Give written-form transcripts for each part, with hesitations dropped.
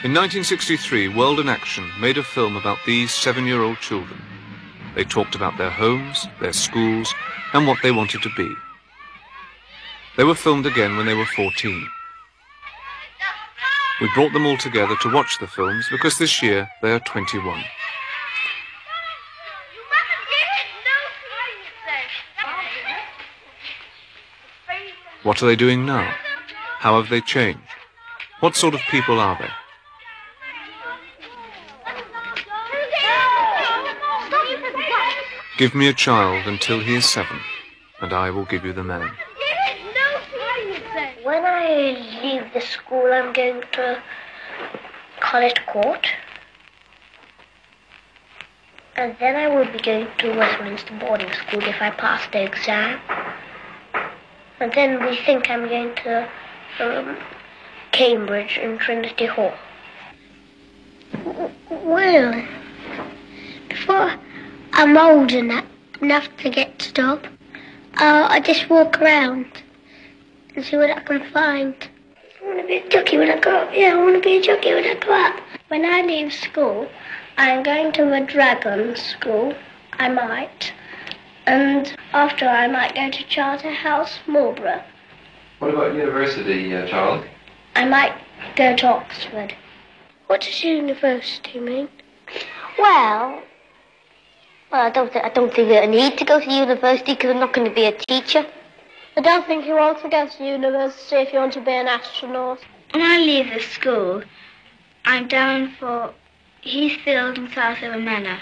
In 1963, World in Action made a film about these 7-year-old children. They talked about their homes, their schools, and what they wanted to be. They were filmed again when they were 14. We brought them all together to watch the films because this year they are 21. What are they doing now? How have they changed? What sort of people are they? Give me a child until he is 7, and I will give you the man. When I leave the school, I'm going to College Court. And then I will be going to Westminster boarding school if I pass the exam. And then we think I'm going to Cambridge and Trinity Hall. Well, before I'm old enough to get stuff, I just walk around and see what I can find. I want to be a jockey when I grow up. Yeah, I want to be a jockey when I grow up. When I leave school, I'm going to the Dragon School. I might. And after I might go to Charterhouse, Marlborough. What about university, Charlie? I might go to Oxford. What does university mean? Well, I don't think I need to go to university because I'm not going to be a teacher. I don't think you want to go to university if you want to be an astronaut. When I leave the school, I'm down for Heathfield and South River Manor.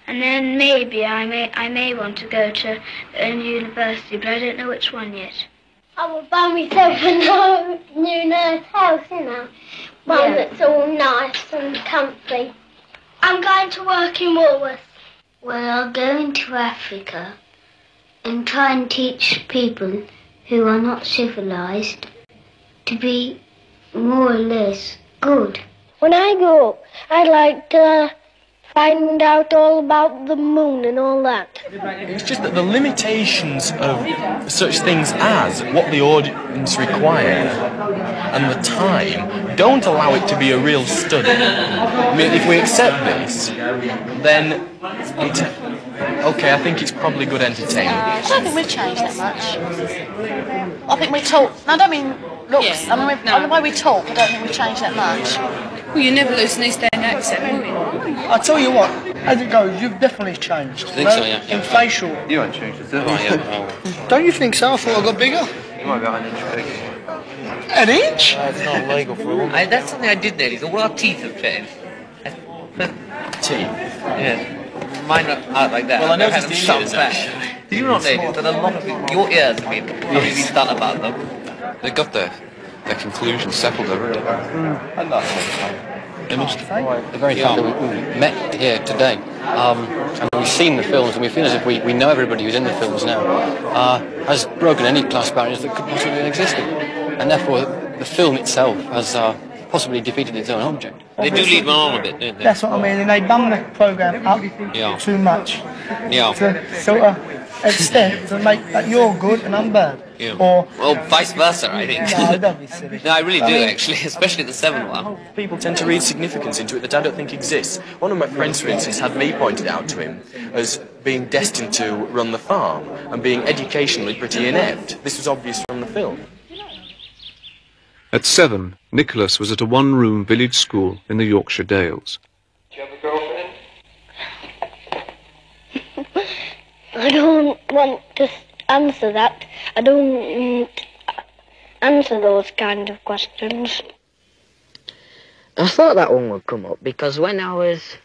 And then maybe I may want to go to a university, but I don't know which one yet. I will buy myself a new nice house, you know. One that's all nice and comfy. I'm going to work in Woolworths. Well, I'll go into Africa and try and teach people who are not civilised to be more or less good. When I grow up, I'd like to find out all about the moon and all that. It's just that the limitations of such things as what the audience require and the time don't allow it to be a real study. I mean, if we accept this, then it's okay, I think it's probably good entertainment. I don't think we've changed that much. I think we talk. I don't mean looks. I mean, the way we talk, I don't think we've changed that much. Well, you never lose an East End accent, will you? I tell you what, as it goes, you've definitely changed. I think so, yeah. In facial. You haven't changed at all, yeah. Don't you think so? I thought I got bigger. You might be an inch big. An inch? It's not legal for a woman. That's something I did notice. All our teeth have changed. Teeth? Yeah. Mine are out like that. Well, I noticed the some ears, back. actually. Did you not notice that a lot of your ears have been really done about them? They got their conclusions settled already. They must have. The very fact that we met here today, and we've seen the films, and we feel as if we know everybody who's in the films now, has broken any class barriers that could possibly have existed. And therefore, the film itself has possibly defeated its own object. They do lead one on a bit, don't they? That's what I mean, and they bum the programme up too much. Yeah. To sort of extent to make that you're good and I'm bad. Yeah. Or well, vice versa, I think. No, don't be silly. No, I really do, actually, especially the 7 one. People tend to read significance into it that I don't think exists. One of my friends, for instance, had me pointed out to him as being destined to run the farm and being educationally pretty inept. This was obvious from the film. At 7, Nicholas was at a one-room village school in the Yorkshire Dales. Do you have a girlfriend? I don't want to answer that. I don't answer those kind of questions. I thought that one would come up because when I was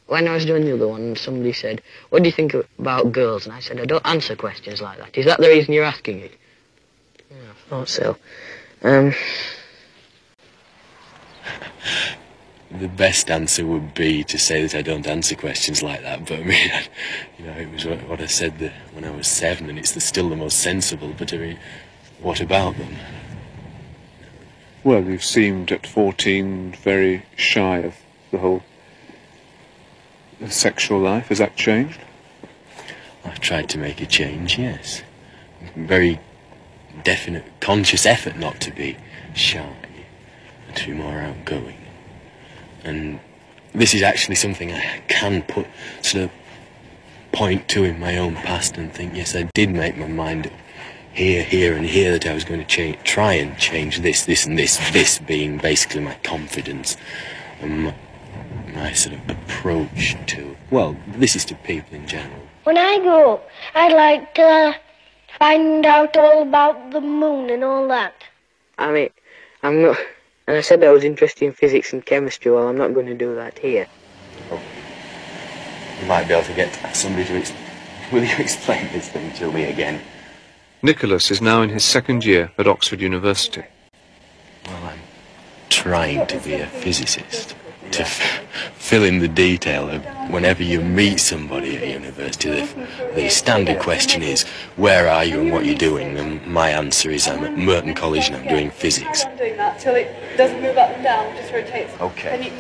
doing the other one, somebody said, "What do you think about girls?" And I said, "I don't answer questions like that. Is that the reason you're asking it?" Yeah, I thought so. The best answer would be to say that I don't answer questions like that, but I mean, you know, it was what I said when I was 7, and it's still the most sensible, but I mean, what about them? Well, you seemed at 14 very shy of the whole sexual life. Has that changed? I've tried to make a change, yes. Very definite, conscious effort not to be shy. to be more outgoing. And this is actually something I can sort of point to in my own past and think, yes, I did make my mind up here and here that I was going to try and change this and this being basically my confidence and my sort of approach to, well, this is to people in general. When I grow up, I'd like to find out all about the moon and all that. I mean, I'm not... And I said I was interested in physics and chemistry. Well, I'm not going to do that here. Oh. You might be able to get somebody to will you explain this thing to me again? Nicholas is now in his second year at Oxford University. Well, I'm trying to be a physicist. To fill in the detail of whenever you meet somebody at university, the standard question is, where are you and what you're doing? And my answer is, I'm at Merton College and I'm doing physics. I'm doing that till it doesn't move up and down, just rotates. Okay. Then you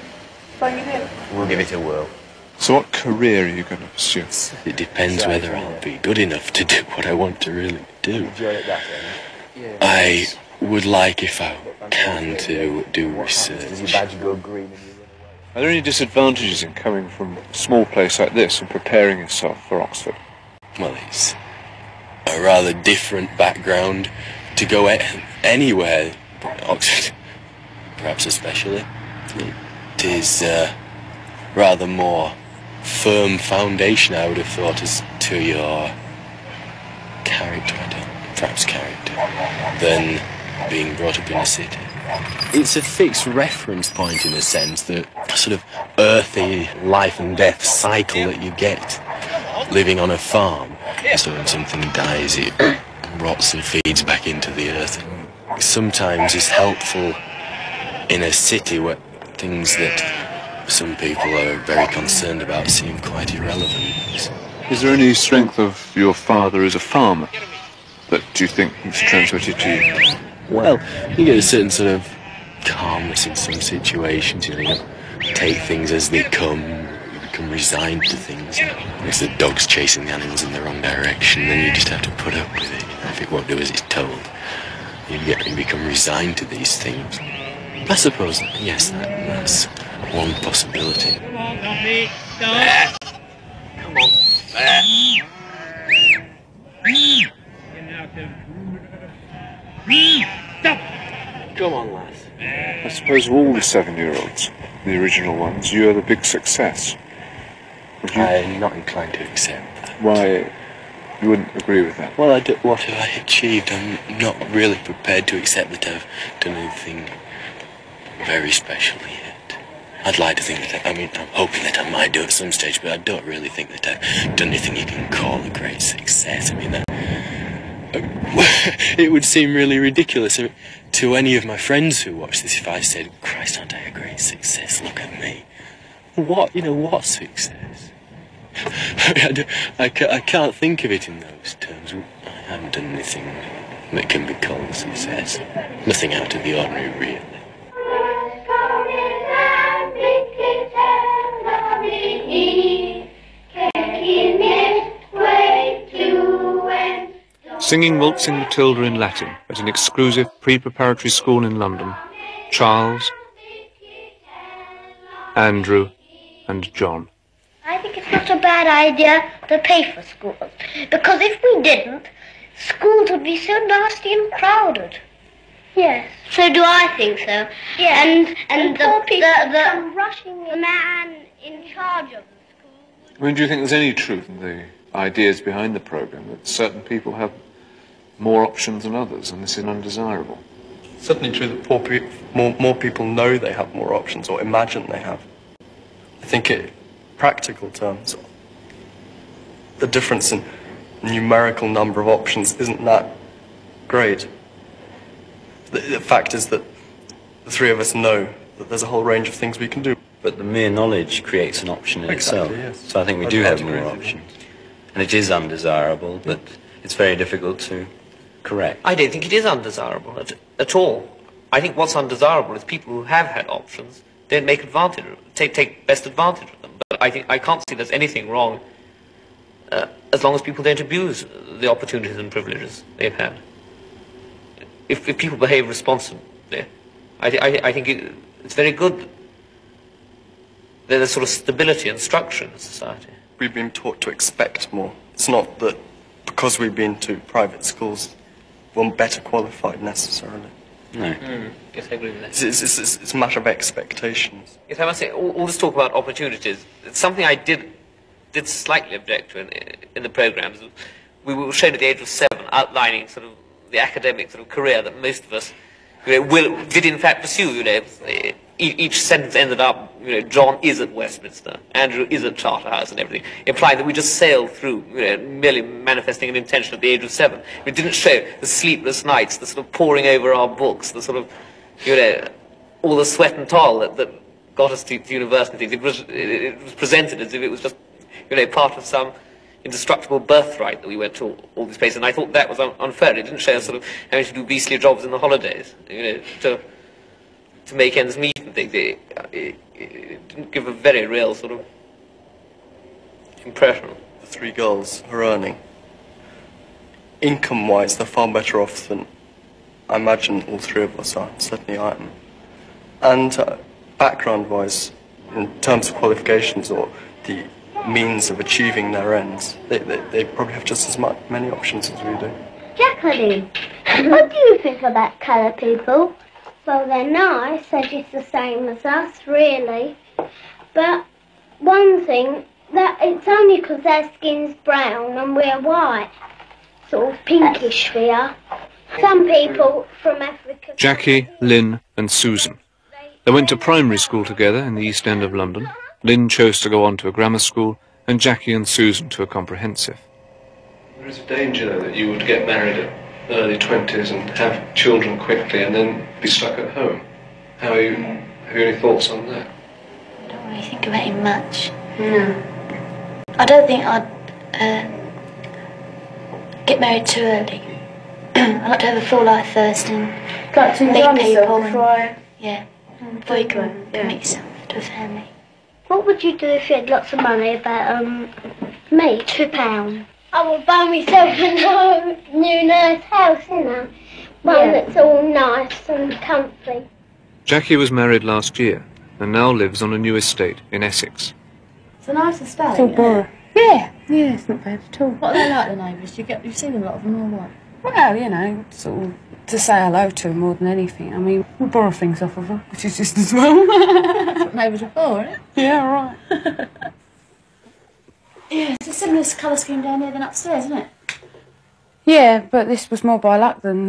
bang it in. We'll give it a whirl. So what career are you going to pursue? It depends whether I'll be good enough to do what I want to really do. I would like, if I can, to do research. Are there any disadvantages in coming from a small place like this and preparing yourself for Oxford? Well, it's a rather different background to go anywhere, Oxford, perhaps especially. It is rather more firm foundation, I would have thought, as to your character, than being brought up in a city. It's a fixed reference point in a sense, that sort of earthy life and death cycle that you get living on a farm. So when something dies, it rots and feeds back into the earth. Sometimes it's helpful in a city where things that some people are very concerned about seem quite irrelevant. Is there any strength of your father as a farmer that do you think he's transmitted to you? Well, you get a certain sort of calmness in some situations, you know, you take things as they come, you become resigned to things. If the dog's chasing the animals in the wrong direction, then you just have to put up with it. You know, if it won't do as it's told, you become resigned to these things. I suppose, yes, that's one possibility. Come on. Come on, lads. I suppose of all the 7-year-olds, the original ones, you're the big success. I'm not inclined to accept that. Why? You wouldn't agree with that? Well, what have I achieved? I'm not really prepared to accept that I've done anything very special yet. I'd like to think that, I'm hoping that I might do at some stage, but I don't really think that I've done anything you can call a great success. It would seem really ridiculous to any of my friends who watch this if I said, Christ, aren't I a great success? Look at me. What success? I can't think of it in those terms. I haven't done anything that can be called a success. Nothing out of the ordinary, really. Singing Waltzing Matilda in Latin at an exclusive pre-preparatory school in London, Charles, Andrew and John. I think it's not a bad idea to pay for schools, because if we didn't, schools would be so nasty and crowded. Yes. So do I think so. Yeah. And the rushing the man in charge of the school. Do you think there's any truth in the ideas behind the programme, that certain people have more options than others, and this is undesirable? Certainly true that more people know they have more options, or imagine they have. I think in practical terms, the difference in numerical number of options isn't that great. The fact is that the three of us know that there's a whole range of things we can do. But the mere knowledge creates an option in itself. Yes. So I think we do have more options. And it is undesirable, but it's very difficult to correct. I don't think it is undesirable at all. I think what's undesirable is people who have had options don't make advantage, take best advantage of them. But I can't see there's anything wrong as long as people don't abuse the opportunities and privileges they've had. If people behave responsibly, I think it's very good. There's a sort of stability and structure in society. We've been taught to expect more. It's not that because we've been to private schools, we're better qualified necessarily. No. Yes, I agree with that. It's a matter of expectations. Yes, I must say, all this talk about opportunities, it's something I did slightly object to in the programmes. We were shown at the age of 7 outlining sort of the academic sort of career that most of us did in fact pursue. Each sentence ended up, John is at Westminster, Andrew is at Charterhouse and everything, implying that we just sailed through, merely manifesting an intention at the age of 7. It didn't show the sleepless nights, the sort of poring over our books, the sort of, all the sweat and toil that got us to university. It was presented as if it was just, part of some indestructible birthright that we went to all these places, and I thought that was unfair. It didn't show us sort of having to do beastly jobs in the holidays, to make ends meet and things. It didn't give a very real sort of impression. The 3 girls are earning. Income-wise, they're far better off than I imagine all 3 of us are. Certainly I am. And background-wise, in terms of qualifications or the means of achieving their ends, they probably have just as many options as we do. Jacqueline, what do you think about colour people? Well, they're nice, they're just the same as us, really. But one thing, that it's only because their skin's brown and we're white. Sort of pinkish we are. Some people from Africa... Jackie, Lynn and Susan. They went to primary school together in the East End of London. Lynn chose to go on to a grammar school and Jackie and Susan to a comprehensive. There is a danger, though, that you would get married at early 20s and have children quickly and then be stuck at home. Have you any thoughts on that? I don't really think about it much. No. I don't think I'd get married too early. I'd like to have a full life first and meet people. Yeah, before you can commit yourself to a family. What would you do if you had lots of money? About me, £2. I would buy myself a new nice house, one that's all nice and comfy. Jackie was married last year and now lives on a new estate in Essex. It's a nice estate. It's all borough. Yeah, it's not bad at all. What are they like, the neighbours? You've seen a lot of them or what? Well, sort of to say hello to more than anything. I mean, we borrow things off of them, which is just as well. That's what neighbours are for, isn't it? Yeah, right. Yeah, it's a similar colour scheme down here than upstairs, isn't it? Yeah, but this was more by luck than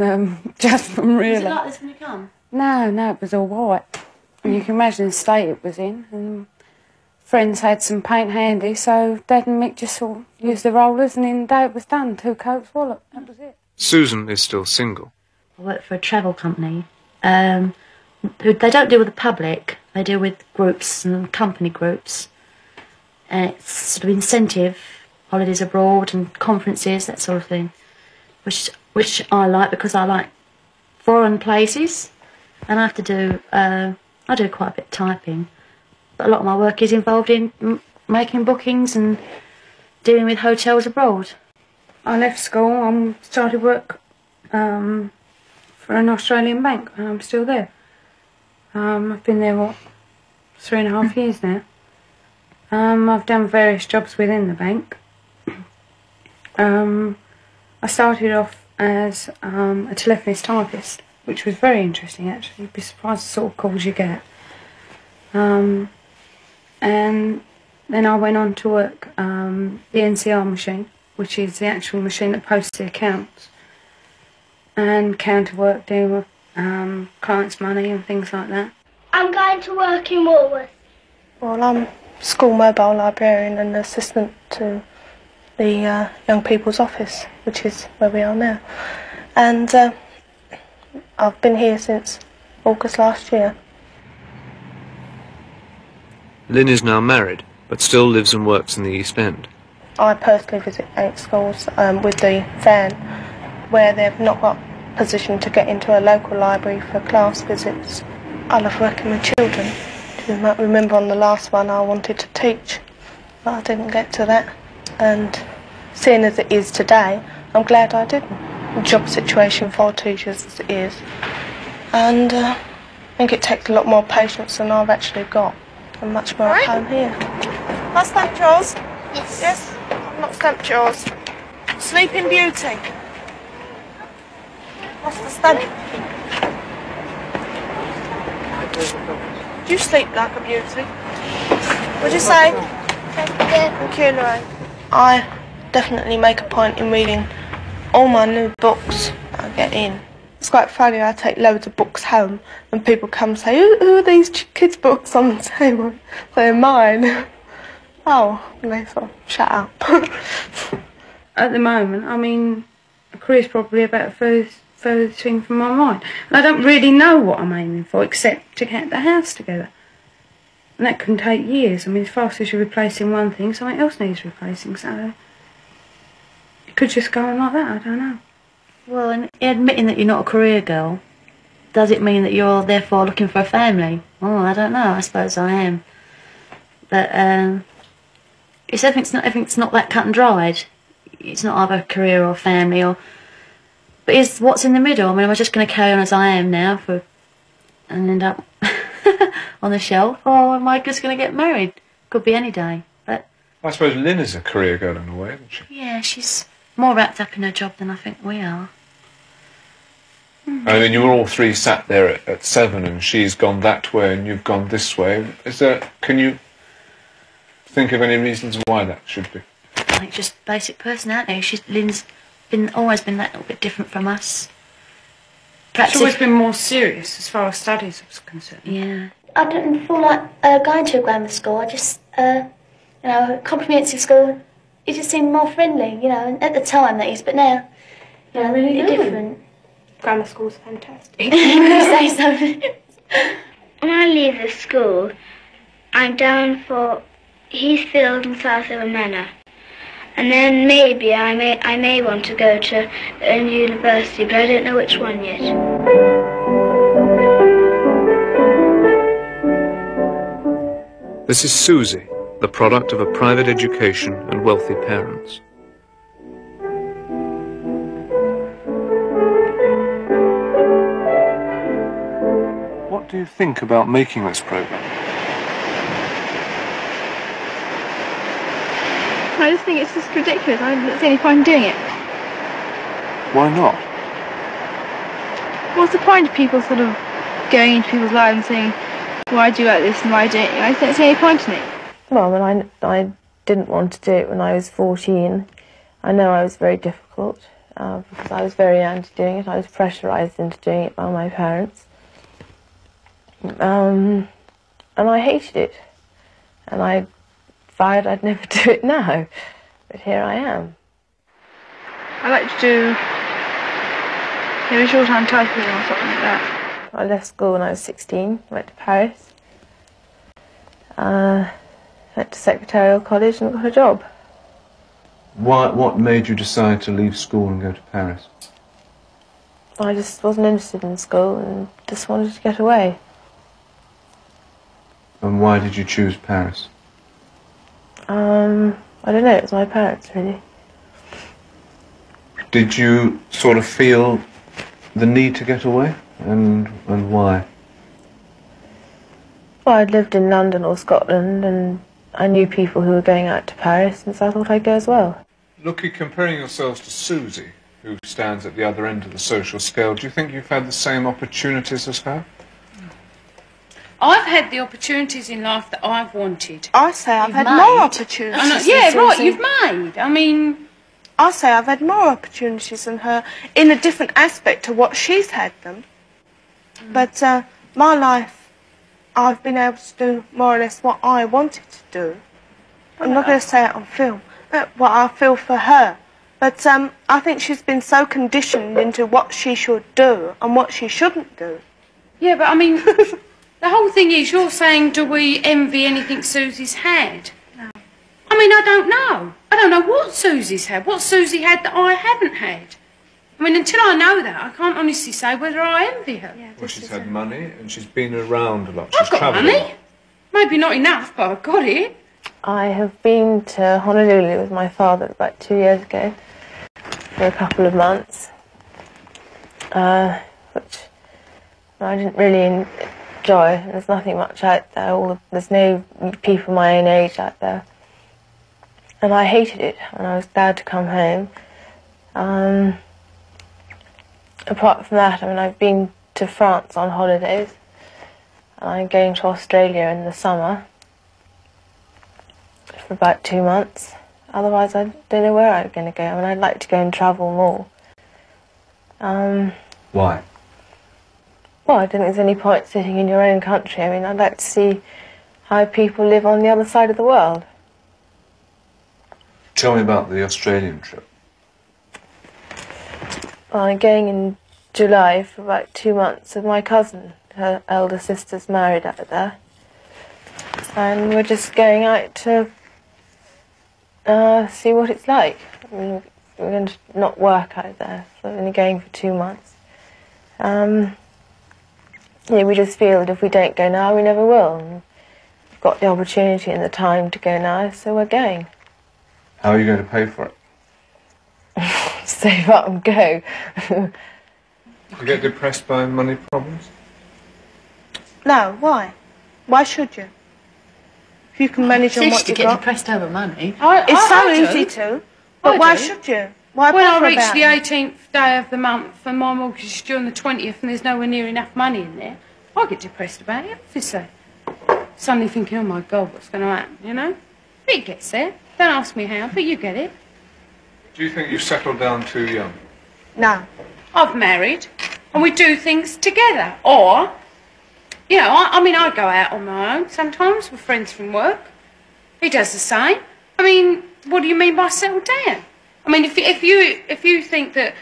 judgment, really. Was it like this when you come? No, it was all white. And you can imagine the state it was in. And friends had some paint handy, so Dad and Mick just sort of used the rollers, and in the day it was done. 2 coats, wallet, that was it. Susan is still single. I work for a travel company. They don't deal with the public, they deal with groups and company groups. And it's sort of incentive, holidays abroad and conferences, that sort of thing, which I like because I like foreign places, and I have to do I do quite a bit of typing, but a lot of my work is involved in making bookings and dealing with hotels abroad. I left school and started work for an Australian bank, and I'm still there. I've been there 3.5 years now. I've done various jobs within the bank. I started off as a telephonist typist, which was very interesting actually. You'd be surprised the sort of calls you get. And then I went on to work the NCR machine, which is the actual machine that posts the accounts, and counter work, dealing with clients' money and things like that. I'm going to work in Woolworths. Well, I'm school mobile librarian and assistant to the young people's office, which is where we are now. And I've been here since August last year. Lynn is now married, but still lives and works in the East End. I personally visit 8 schools with the van where they've not got position to get into a local library for class visits. I love working with children. You might remember on the last one I wanted to teach, but I didn't get to that. And seeing as it is today, I'm glad I didn't. The job situation for teachers as it is. And think it takes a lot more patience than I've actually got. I'm much more at home here. Have I stamped yours? Yes. Yes? I've not stamped yours. Sleeping Beauty. What's the stamp? Do you sleep like a beauty? What'd you say? Thank you, Lorraine. I definitely make a point in reading all my new books that I get in. It's quite funny, I take loads of books home and people come and say, who are these kids' books on the table? They're mine. Oh, and they sort of shut up. At the moment, I mean, a career's probably about the furthest thing from my mind. And I don't really know what I'm aiming for except to get the house together. And that can take years. I mean, as fast as you're replacing one thing, something else needs replacing, so it could just go on like that, I don't know. Well, and admitting that you're not a career girl, does it mean that you're therefore looking for a family? Oh, I don't know. I suppose I am. But everything's not that cut and dried. It's not either career or family or. But is what's in the middle? I mean, am I just going to carry on as I am now and end up on the shelf, or am I just going to get married? Could be any day. But I suppose Lynn is a career girl in a way, isn't she? yeah, she's more wrapped up in her job than I think we are. I mean, you were all three sat there at 7 and she's gone that way and you've gone this way. Can you think of any reasons why that should be? I think just basic personality. Lynn's always been that little bit different from us. Perhaps She's always been more serious as far as studies are concerned. Yeah. I didn't feel like going to a grammar school. I just, comprehensive school, it just seemed more friendly, and at the time that is, but now, really different. Grammar school's fantastic. You say so. When I leave the school, I'm down for Heathfield and Southfield Manor. And then maybe I may want to go to a university, but I don't know which one yet. This is Susie, the product of a private education and wealthy parents. What do you think about making this programme? I just think it's just ridiculous. I don't see any point in doing it. Why not? What's the point of people sort of going into people's lives and saying, why do you like this and why don't you? I just don't see any point in it. Well, when I didn't want to do it when I was 14. I know I was very difficult because I was very young to doing it. I was pressurised into doing it by my parents. And I hated it. And I vowed I'd never do it now. But here I am. I like to do maybe short-hand typing or something like that. I left school when I was 16, went to Paris. Went to secretarial college and got a job. What made you decide to leave school and go to Paris? I just wasn't interested in school and just wanted to get away. And why did you choose Paris? I don't know, it was my parents, really. Did you sort of feel the need to get away? And why? Well, I'd lived in London or Scotland and I knew people who were going out to Paris, and so I thought I'd go as well. Looking, comparing yourselves to Susie, who stands at the other end of the social scale, do you think you've had the same opportunities as her? I've had the opportunities in life that I've wanted. I say I've had more opportunities. Yeah, right, you've made. I mean, I say I've had more opportunities than her in a different aspect to what she's had them. But my life, I've been able to do more or less what I wanted to do. I'm not going to say it on film, but what I feel for her. But I think she's been so conditioned into what she should do and what she shouldn't do. Yeah, but I mean, the whole thing is, you're saying, do we envy anything Susie's had? No. I mean, I don't know. I don't know what Susie's had, what Susie had that I haven't had. I mean, until I know that, I can't honestly say whether I envy her. Yeah, well, she's had money and she's been around a lot. I've got money. Maybe not enough, but I've got it. I have been to Honolulu with my father about 2 years ago for a couple of months, which I didn't really joy. There's nothing much out there. There's no people my own age out there. And I hated it, and I was glad to come home. Apart from that, I mean, I've been to France on holidays, and I'm going to Australia in the summer for about 2 months. Otherwise, I don't know where I'm going to go. I mean, I'd like to go and travel more. Why? Well, I don't think there's any point sitting in your own country. I mean, I'd like to see how people live on the other side of the world. Tell me about the Australian trip. Well, I'm going in July for about 2 months with my cousin. Her elder sister's married out there. And we're just going out to see what it's like. I mean, we're going to not work out there, so we're only going for 2 months. Yeah, we just feel that if we don't go now, we never will. And we've got the opportunity and the time to go now, so we're going. How are you going to pay for it? Save up and go. You get depressed by money problems? No, why? Why should you? If you can manage on what to you've get got. depressed over money. It's so easy to. But why should you? Why when I bother reach about the it? 18th day of the month and my mortgage is due on the 20th and there's nowhere near enough money in there, I get depressed about it, obviously. Suddenly thinking, oh my God, what's going to happen, you know? But it gets there. Don't ask me how, but you get it. Do you think you've settled down too young? No. I've married and we do things together. Or, you know, I mean, I go out on my own sometimes with friends from work. He does the same. I mean, what do you mean by settle down? I mean, if you think that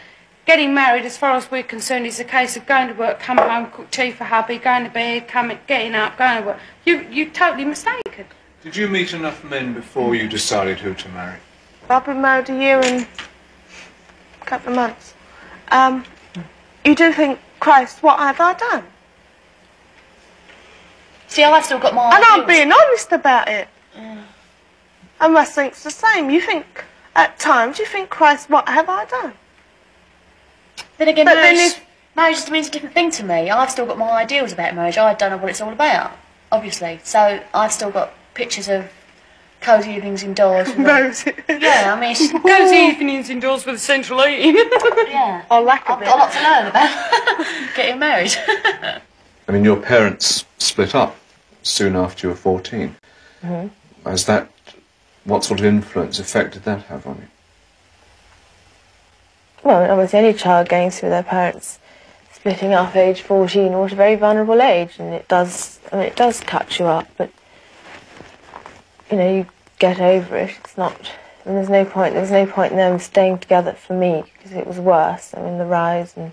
getting married, as far as we're concerned, is a case of going to work, come home, cook tea for hubby, going to bed, getting up, going to work, you're totally mistaken. Did you meet enough men before you decided who to marry? I've been married a year and a couple of months. You do think, Christ, what have I done? See, I've still got my And ideals. I'm being honest about it. I must think it's the same. You think, at times, you think, Christ, what have I done? Then again, But marriage, then if- marriage just means a different thing to me. I've still got my ideals about marriage. I don't know what it's all about, obviously. So I've still got pictures of cosy evenings indoors. Yeah, I mean, it's Cosy evenings indoors with central heating. Yeah. Or lack of I've got a lot to learn about getting married. I mean, your parents split up soon after you were 14. Mm-hmm. What sort of influence, effect did that have on you? Well, obviously any child going through their parents splitting up age 14 was a very vulnerable age, and it does cut you up, but you know, you get over it. It's not, I mean, there's no point in them staying together for me, because it was worse. I mean, the rise, and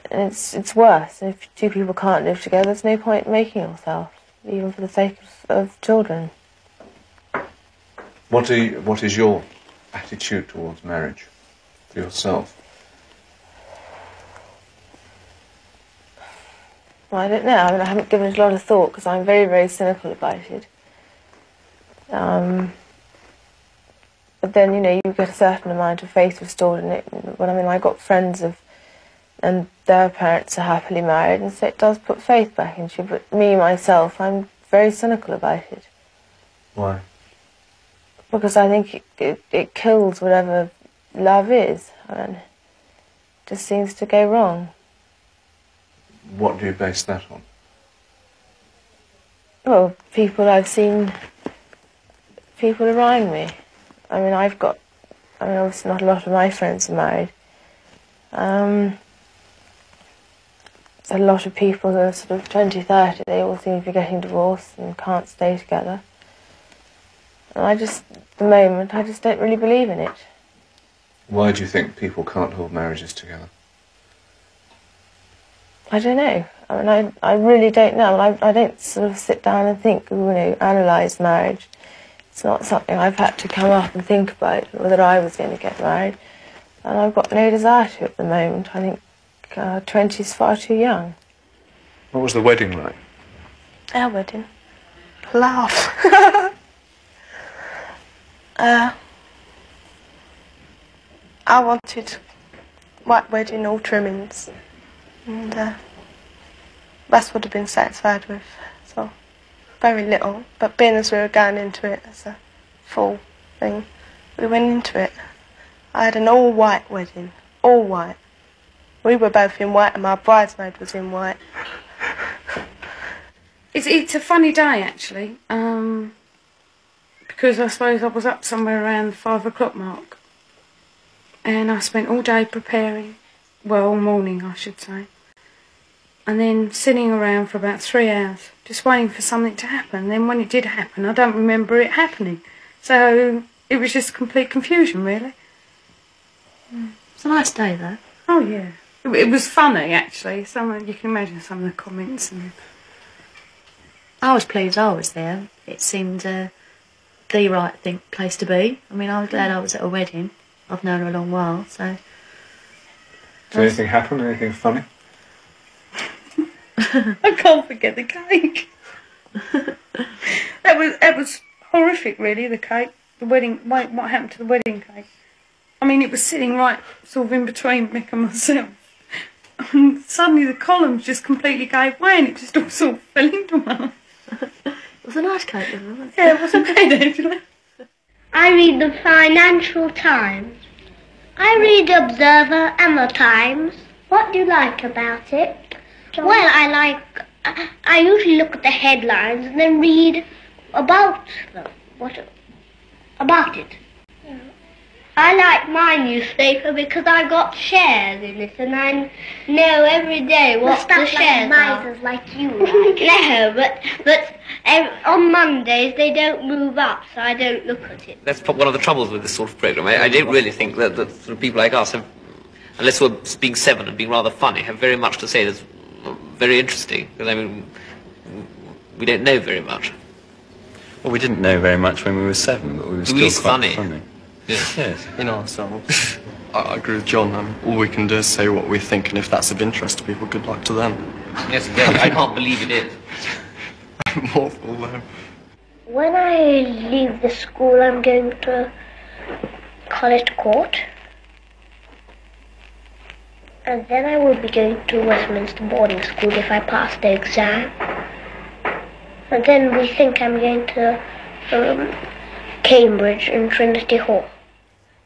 it's worse. If two people can't live together, there's no point in making yourself, even for the sake of children. What is your attitude towards marriage for yourself? Well, I don't know. I mean, I haven't given it a lot of thought because I'm very, very cynical about it. But then, you know, you get a certain amount of faith restored in it. But I mean, I got friends and their parents are happily married, and so it does put faith back into you. But me, myself, I'm very cynical about it. Why? Because I think it kills whatever love is. I mean, it just seems to go wrong. What do you base that on? Well, people I've seen, people around me. I mean, obviously not a lot of my friends are married. A lot of people that are sort of 20, 30, they all seem to be getting divorced and can't stay together. And at the moment, I just don't really believe in it. Why do you think people can't hold marriages together? I don't know. I mean, I really don't know. I don't sort of sit down and think, analyse marriage. It's not something I've had to come up and think about, whether I was going to get married. And I've got no desire to at the moment. I think 20 is far too young. What was the wedding like? Our wedding? Laugh. I wanted white wedding, all trimmings. And That's what I've been satisfied with. So, very little. But being as we were going into it as a full thing, we went into it. I had an all-white wedding. All white. We were both in white and my bridesmaid was in white. It's a funny day, actually. Because I suppose I was up somewhere around the 5 o'clock mark. And I spent all day preparing. Well, all morning, I should say. And then sitting around for about 3 hours, just waiting for something to happen. Then when it did happen, I don't remember it happening. So it was just complete confusion, really. It's a nice day, though. Oh, yeah. It was funny, actually. You can imagine some of the comments. And I was pleased I was there. It seemed the right place to be. I mean, I was glad I was at a wedding. I've known her a long while, so... Did anything happen? Anything funny? I can't forget the cake. That was horrific, really, the cake. The wedding... What happened to the wedding cake? I mean, it was sitting right sort of in between Mick and myself. And suddenly the columns just completely gave way and it just all sort of fell into one. It was a nice cake, wasn't it? Yeah, it wasn't bad, actually. I read the Financial Times. I read the Observer and the Times. What do you like about it? Well, I usually look at the headlines and then read about them. About it. I like my newspaper because I got shares in it and I know every day what the shares are. Like you. No, but on Mondays they don't move up, so I don't look at it. That's one of the troubles with this sort of programme. I don't really think that sort of people like us have, unless we're being seven and being rather funny, have very much to say that's very interesting. Because, I mean, we don't know very much. Well, we didn't know very much when we were 7, but we were still quite funny. Yes. Yes. In ourselves. I agree with John. All we can do is say what we think, and if that's of interest to people, good luck to them. Yes, again, I can't believe it is. I'm awful, though. When I leave the school, I'm going to College Court. And then I will be going to Westminster boarding school if I pass the exam. And then we think I'm going to Cambridge and Trinity Hall.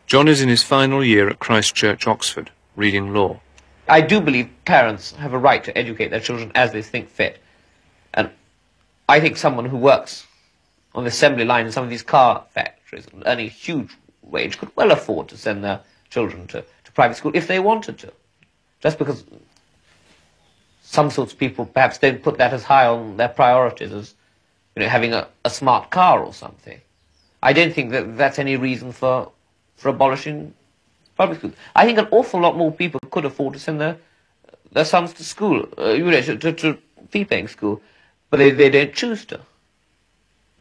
John is in his final year at Christ Church, Oxford, reading law. I do believe parents have a right to educate their children as they think fit. And I think someone who works on the assembly line in some of these car factories, earning a huge wage, could well afford to send their children to private school if they wanted to. Just because some sorts of people perhaps don't put that as high on their priorities as, you know, having a smart car or something. I don't think that that's any reason for abolishing public schools. I think an awful lot more people could afford to send their sons to school, to fee-paying school, but they don't choose to.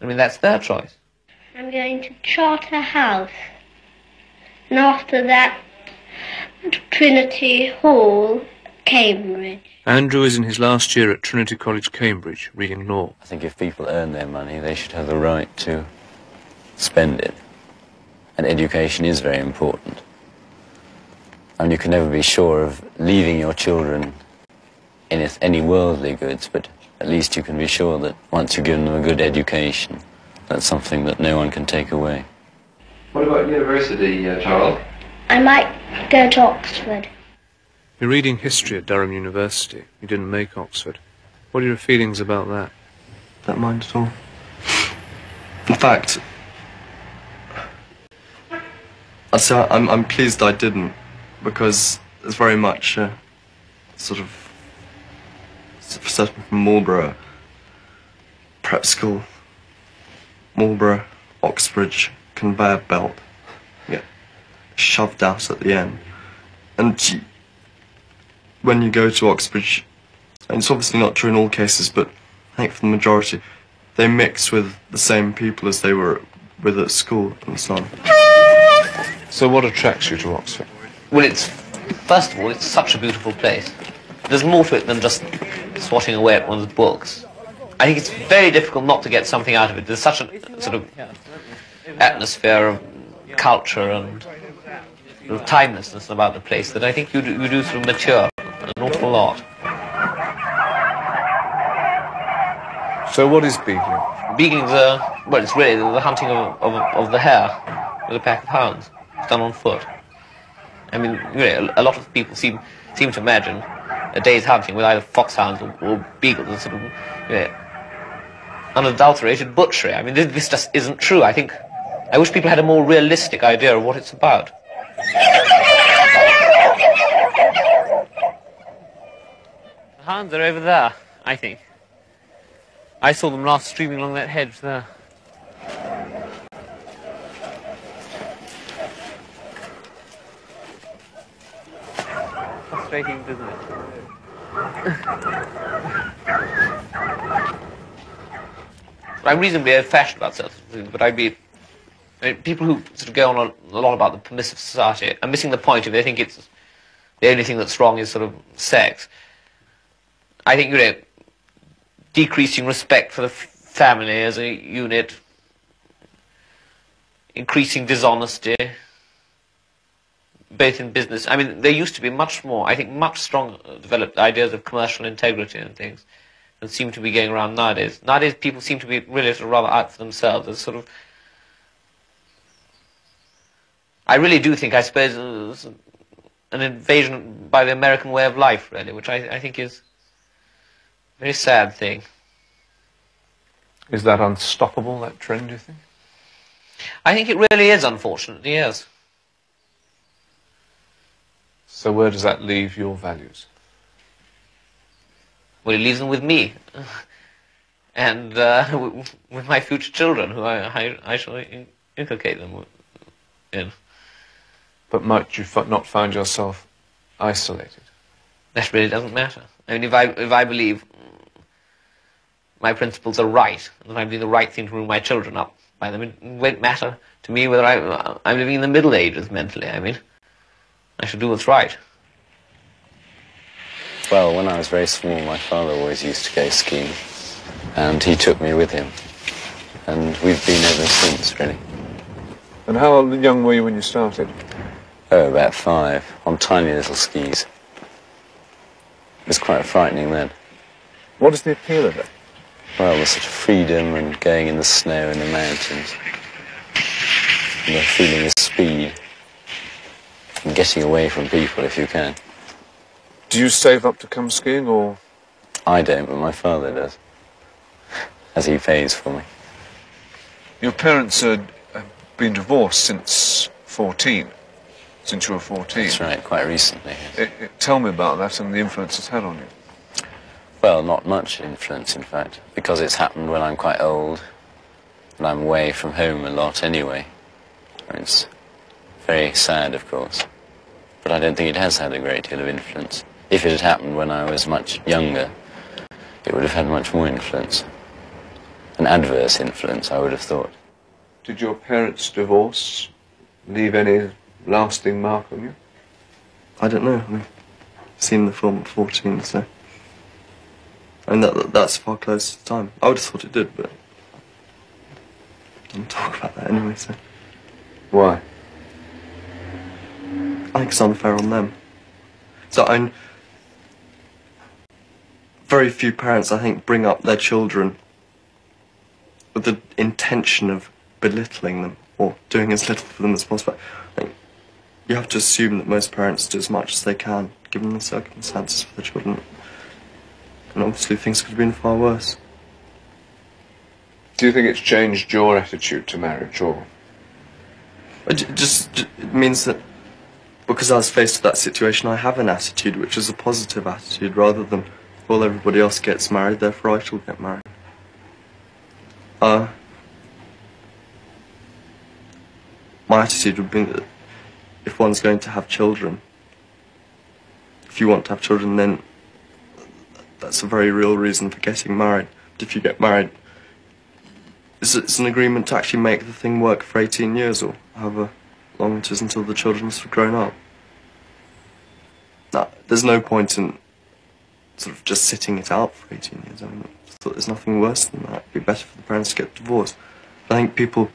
I mean, that's their choice. I'm going to Charterhouse, and after that, Trinity Hall, Cambridge. Andrew is in his last year at Trinity College, Cambridge, reading law. I think if people earn their money, they should have the right to spend it. And education is very important. And you can never be sure of leaving your children in any worldly goods, but at least you can be sure that once you've given them a good education, that's something that no one can take away. What about university, Charles? I might go to Oxford. You're reading history at Durham University. You didn't make Oxford. What are your feelings about that? Don't mind at all. In fact, I'd say I'm pleased I didn't, because it's very much sort of from Marlborough prep school, Marlborough, Oxbridge conveyor belt, get shoved out at the end, and when you go to Oxbridge, and it's obviously not true in all cases, but I think for the majority, they mix with the same people as they were with at school and so on. So what attracts you to Oxford? Well, first of all, it's such a beautiful place. There's more to it than just swatting away at one's books. I think it's very difficult not to get something out of it. There's such a sort of atmosphere of culture and sort of timelessness about the place that I think you do sort of mature an awful lot. So what is beagling? Beagling's well, it's really the hunting of the hare with a pack of hounds. It's done on foot. I mean, really, a lot of people seem to imagine a day's hunting with either foxhounds or beagles as sort of, unadulterated butchery. I mean, this just isn't true. I wish people had a more realistic idea of what it's about. The hounds are over there, I think. I saw them last streaming along that hedge there. Frustrating, isn't it? I'm reasonably old-fashioned about certain things, but people who sort of go on a lot about the permissive society are missing the point if they think it's the only thing that's wrong is sort of sex. I think, decreasing respect for the family as a unit, increasing dishonesty, both in business. I mean, there used to be much stronger developed ideas of commercial integrity and things that seem to be going around nowadays. Nowadays, people seem to be really sort of rather out for themselves. As sort of, I really do think, I suppose, an invasion by the American way of life, really, which I think is a very sad thing. Is that unstoppable, that trend, do you think? I think it really is, unfortunately, yes. So where does that leave your values? Well, it leaves them with me. And with my future children, who I shall inculcate them in. But might you not find yourself isolated? That really doesn't matter. I mean, if I believe my principles are right, and that I'm doing the right thing to bring my children up by them, it won't matter to me whether I'm living in the Middle Ages mentally. I mean, I should do what's right. Well, when I was very small, my father always used to go skiing, and he took me with him, and we've been ever since, really. And how young were you when you started? Oh, about 5, on tiny little skis. It was quite frightening then. What is the appeal of it? Well, the sort of freedom and going in the snow in the mountains, and the feeling of speed, and getting away from people if you can. Do you save up to come skiing, or...? I don't, but my father does, as he pays for me. Your parents had been divorced since 14, since you were 14. That's right, quite recently. Yes. Tell me about that and the influence it's had on you. Well, not much influence, in fact, because it's happened when I'm quite old, and I'm away from home a lot anyway. It's very sad, of course, but I don't think it has had a great deal of influence. If it had happened when I was much younger, it would have had much more influence. An adverse influence, I would have thought. Did your parents' divorce leave any lasting mark on you? I don't know. I mean, I've seen the film at 14, so... I mean, that's far closer to time. I would have thought it did, but... I don't talk about that anyway, so... Why? I think it's unfair on them. So, very few parents, I think, bring up their children with the intention of belittling them or doing as little for them as possible. I think you have to assume that most parents do as much as they can, given the circumstances for the children. And obviously things could have been far worse. Do you think it's changed your attitude to marriage, or...? It means that because I was faced with that situation, I have an attitude which is a positive attitude, rather than, well, everybody else gets married, therefore I shall get married. My attitude would be that if one's going to have children, if you want to have children, then that's a very real reason for getting married. But if you get married, it's an agreement to actually make the thing work for 18 years or however long it is until the children are sort of grown up. No, there's no point in sort of just sitting it out for 18 years. I mean, I thought there's nothing worse than that. It'd be better for the parents to get divorced. I think people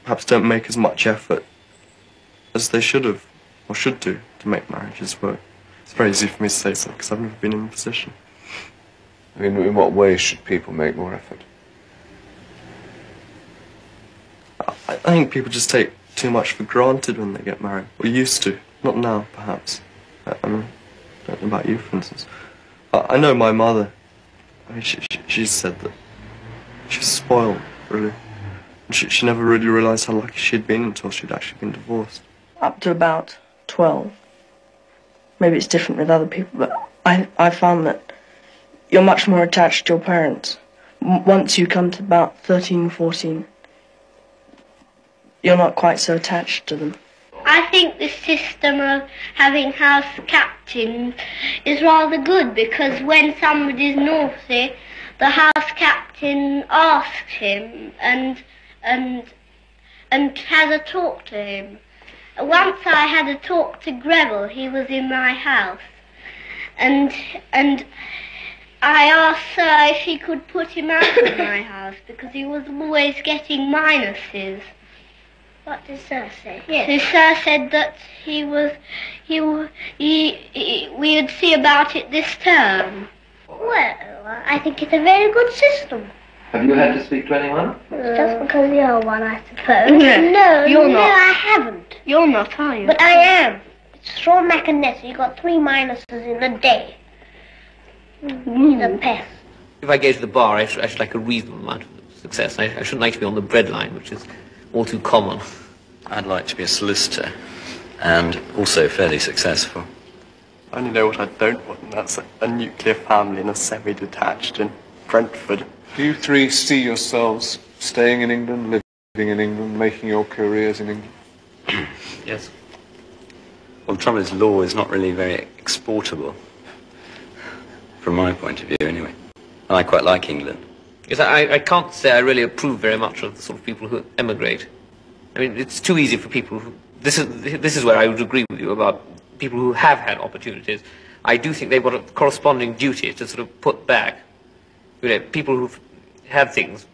perhaps don't make as much effort as they should have or should do to make marriages work. It's very easy for me to say so because I've never been in a position. I mean, in what ways should people make more effort? I think people just take too much for granted when they get married. Or used to. Not now, perhaps. I don't know about you, for instance. I know my mother. I mean, she said that she's spoiled, really. And she never really realised how lucky she'd been until she'd actually been divorced. Up to about 12. Maybe it's different with other people, but I found that you're much more attached to your parents. Once you come to about 13, 14, you're not quite so attached to them. I think the system of having house captains is rather good, because when somebody's naughty, the house captain asks him and has a talk to him. Once I had a talk to Greville. He was in my house, and I asked Sir if he could put him out of my house because he was always getting minuses. What did Sir say? Yes. So Sir said that we'd see about it this term. Well, I think it's a very good system. Have you had to speak to anyone? Just because you're one, I suppose. No, you're not. I haven't. You're not, are you? But I am. It's straw Mac and Nessa. You got 3 minuses in a day. He's a pest. If I go to the bar, I should like a reasonable amount of success. I shouldn't like to be on the breadline, which is all too common. I'd like to be a solicitor, and also fairly successful. I only know what I don't want, and that's a nuclear family and a semi-detached in Brentford. Do you three see yourselves staying in England, living in England, making your careers in England? Yes. Well, the trouble is, law is not really very exportable, from my point of view, anyway. And I quite like England. Yes, I can't say I really approve very much of the sort of people who emigrate. I mean, it's too easy for people who... This is where I would agree with you about people who have had opportunities. I do think they've got a corresponding duty to sort of put back. You know, people who've had things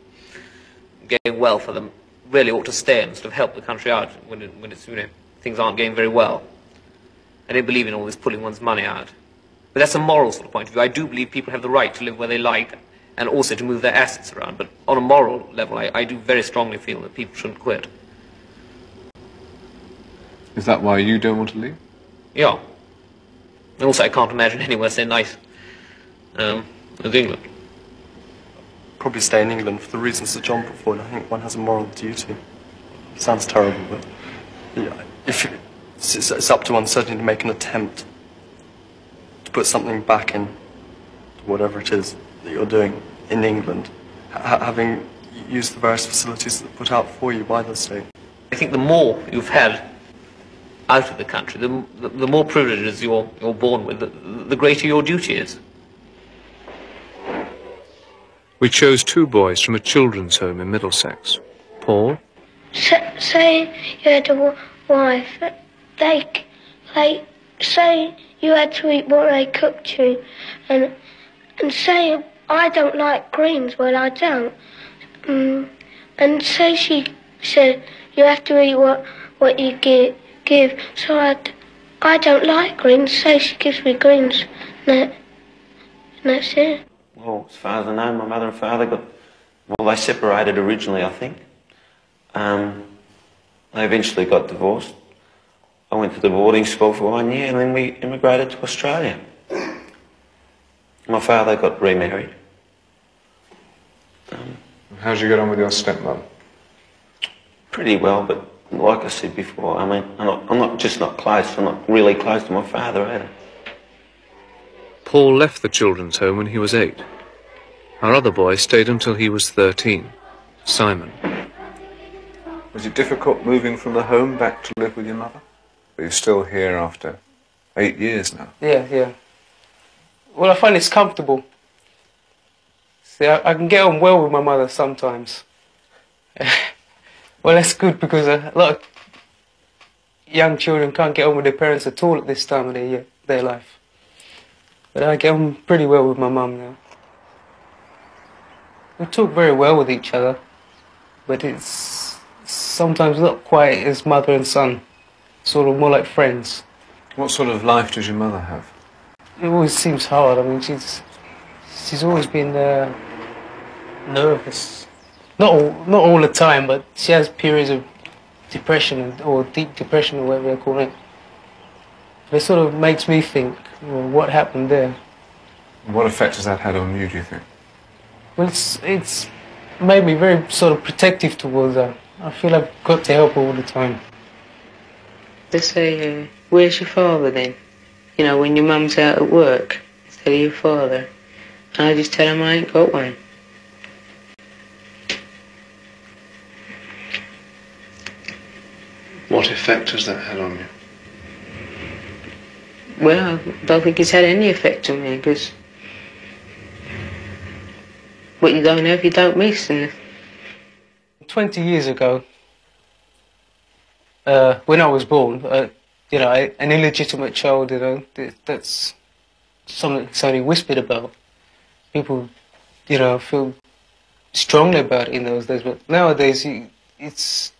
going well for them really ought to stay and sort of help the country out when it's, you know, things aren't going very well. I don't believe in all this pulling one's money out. But that's a moral sort of point of view. I do believe people have the right to live where they like and also to move their assets around. But on a moral level, I do very strongly feel that people shouldn't quit. Is that why you don't want to leave? Yeah. And also, I can't imagine anywhere so nice as England. Probably stay in England for the reasons that John put forward. I think one has a moral duty. Sounds terrible, but yeah, it's up to one certainly to make an attempt to put something back in whatever it is that you're doing in England, having used the various facilities that are put out for you by the state. I think the more you've had out of the country, the more privileges you're born with, the greater your duty is. We chose 2 boys from a children's home in Middlesex. Paul? Say you had a wife, say you had to eat what they cooked you, and say I don't like greens, well I don't, and say she said you have to eat what you give, so I don't like greens, say she gives me greens, and that's it. Well, as far as I know, my mother and father they separated originally, I think. They eventually got divorced. I went to the boarding school for 1 year and then we immigrated to Australia. My father got remarried. How'd you get on with your stepmom? Pretty well, but like I said before, I mean, I'm not just not close, I'm not really close to my father either. Paul left the children's home when he was 8. Our other boy stayed until he was 13, Simon. Was it difficult moving from the home back to live with your mother? But you're still here after 8 years now. Yeah. Well, I find it's comfortable. See, I can get on well with my mother sometimes. Well, that's good because a lot of young children can't get on with their parents at all at this time of their life. But I get on pretty well with my mum now. We talk very well with each other, but it's sometimes not quite as mother and son, sort of more like friends. What sort of life does your mother have? It always seems hard. I mean, she's always been nervous. Not all the time, but she has periods of depression or deep depression or whatever they call it. It sort of makes me think, well, what happened there? What effect has that had on you, do you think? Well, it's made me very sort of protective towards her. I feel I've got to help her all the time. They say, where's your father then? You know, when your mum's out at work, instead of your father. And I just tell them I ain't got one. What effect has that had on you? Well, I don't think it's had any effect on me, because what you don't have, you don't miss. And 20 years ago, when I was born, you know, an illegitimate child, you know, that's something that's only whispered about. People, you know, feel strongly about it in those days, but nowadays it's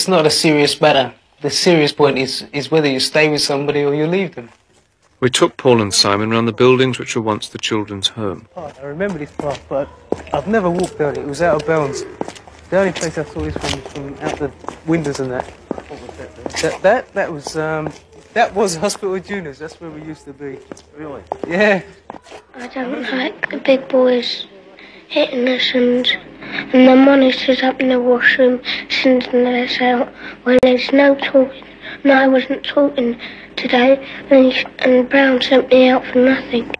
not a serious matter. The serious point is whether you stay with somebody or you leave them. We took Paul and Simon round the buildings which were once the children's home. I remember this path, but I've never walked down it. It was out of bounds. The only place I saw this from out the windows and that. What was that? That was Hospital Juniors. That's where we used to be. Really? Yeah. I don't like the big boys hitting us and the monitors up in the washroom sending us out when there's no talking. No, I wasn't talking today, and Brown sent me out for nothing.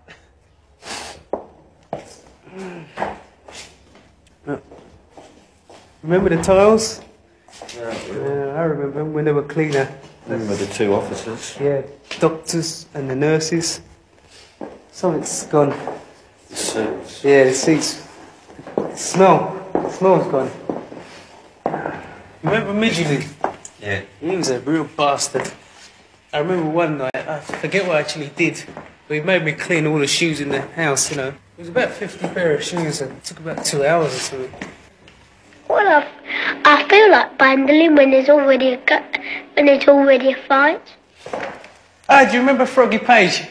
Remember the tiles? Yeah, I remember when they were cleaner. Remember the two officers? Yeah, doctors and the nurses. Something's gone. The seats. Yeah, the seats. The smell's gone. Remember Midgley? Yeah. He was a real bastard. I remember one night, I forget what I actually did, but he made me clean all the shoes in the house, you know. It was about 50 pair of shoes, and it took about 2 hours or something. Well, I feel like bundling when there's already a fight. Ah, do you remember Froggy Page?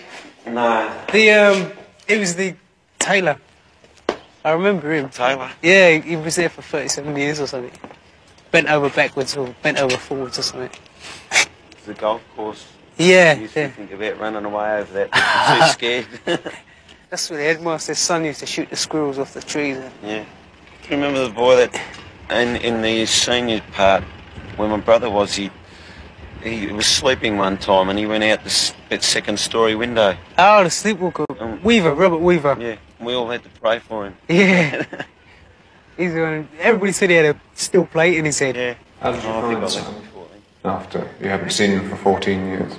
No. It was the tailor. I remember him. Taylor? Yeah, he was there for 37 years or something. Bent over backwards or bent over forwards or something. The golf course. Yeah. I used to think about running away over that. I'm too scared. That's where the headmaster's son used to shoot the squirrels off the trees. Yeah. Do you remember the boy that, in the senior part, when my brother was, he was sleeping one time and he went out that second story window. Oh, the sleepwalker. Weaver, Robert Weaver. Yeah, we all had to pray for him. Yeah. Everybody said he had a steel plate in his head. Yeah. How did you find Simon after you haven't seen him for 14 years?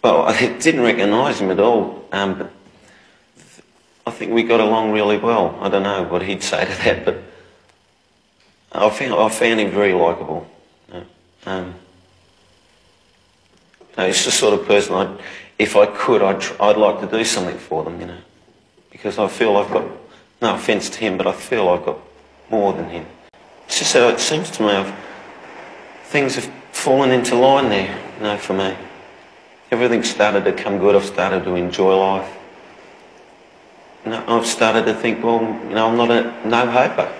Well, I didn't recognise him at all, but I think we got along really well. I don't know what he'd say to that, but I found him very likeable. He's the sort of person if I could, I'd like to do something for them, you know, because I feel I've got, no offence to him, but I feel I've got more than him. It's just that it seems to me things have fallen into line there, you know, for me. Everything's started to come good. I've started to enjoy life. You know, I've started to think, well, you know, I'm not a no-hoper.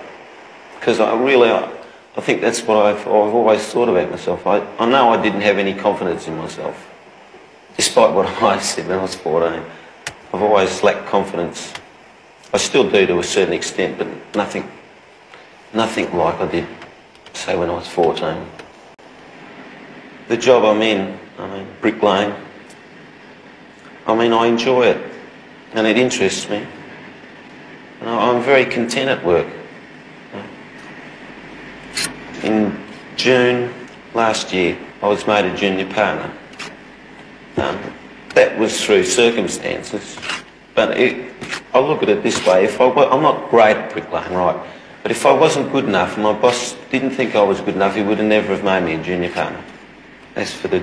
Because I think that's what I've always thought about myself. I know I didn't have any confidence in myself. Despite what I said when I was 14. I've always lacked confidence. I still do to a certain extent, but nothing like I did, say, when I was 14. The job I'm in, bricklaying, I enjoy it and it interests me. And I'm very content at work. In June last year, I was made a junior partner. That was through circumstances, but I look at it this way, I'm not great at bricklaying, right, but if I wasn't good enough and my boss didn't think I was good enough, he would have never have made me a junior partner. As for the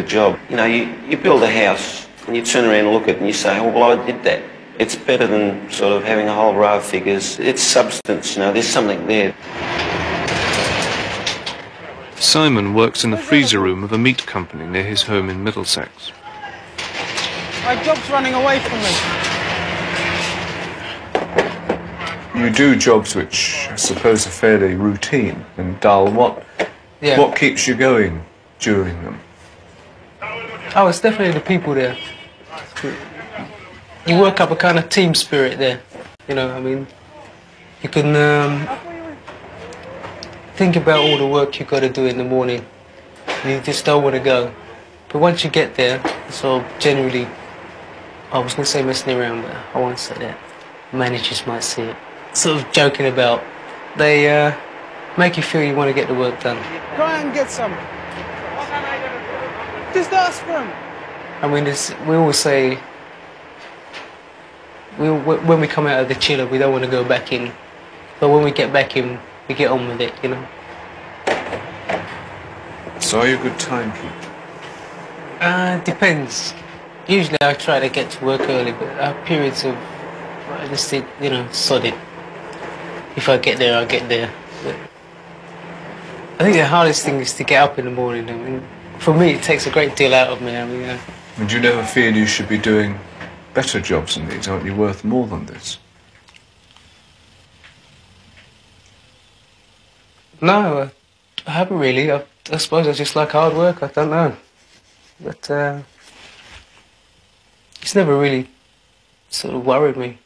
job, you know, you build a house and you turn around and look at it and you say, oh, well, I did that. It's better than sort of having a whole row of figures. It's substance, you know, there's something there. Simon works in the freezer room of a meat company near his home in Middlesex. My job's running away from me. You do jobs which I suppose are fairly routine and dull. What keeps you going during them? Oh, it's definitely the people there. You work up a kind of team spirit there. You know, I mean, you can think about all the work you've got to do in the morning. You just don't want to go. But once you get there, so generally, I was going to say messing around, but I won't say that. Managers might see it. Sort of joking about. They make you feel you want to get the work done. Go out and get some. Just ask for them. I mean, we always say, when we come out of the chiller, we don't want to go back in. But when we get back in, we get on with it, you know. So are you a good timekeeper? Depends. Usually I try to get to work early, but I have periods of, I just think, you know, sod it. If I get there, I'll get there. But I think the hardest thing is to get up in the morning. I mean, for me, it takes a great deal out of me. I mean, And you never feel you should be doing better jobs than these? Aren't you worth more than this? No, I haven't really. I suppose I just like hard work. I don't know. But it's never really sort of worried me.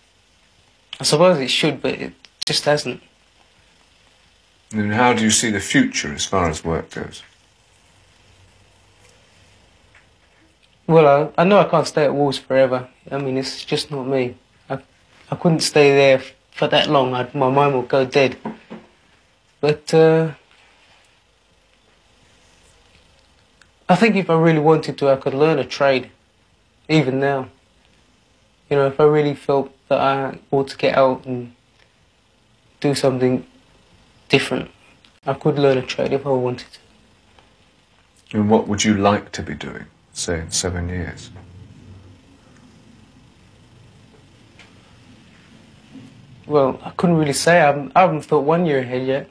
I suppose it should, but it just hasn't. And how do you see the future as far as work goes? Well, I know I can't stay at Wolves forever. I mean, it's just not me. I couldn't stay there for that long. My mind would go dead. But I think if I really wanted to, I could learn a trade, even now. You know, if I really felt that I ought to get out and do something different, I could learn a trade if I wanted to. And what would you like to be doing, say, in 7 years? Well, I couldn't really say. I haven't thought 1 year ahead yet.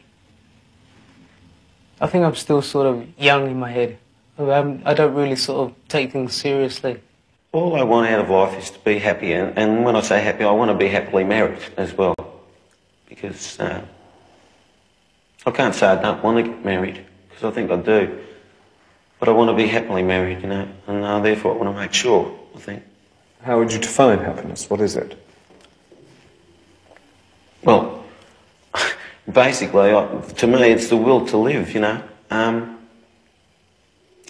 I think I'm still sort of young in my head. I don't really sort of take things seriously. All I want out of life is to be happy, and when I say happy, I want to be happily married as well. Because I can't say I don't want to get married, because I think I do. But I want to be happily married, you know, and therefore I want to make sure, I think. How would you define happiness? What is it? Well, basically, to me, it's the will to live, you know.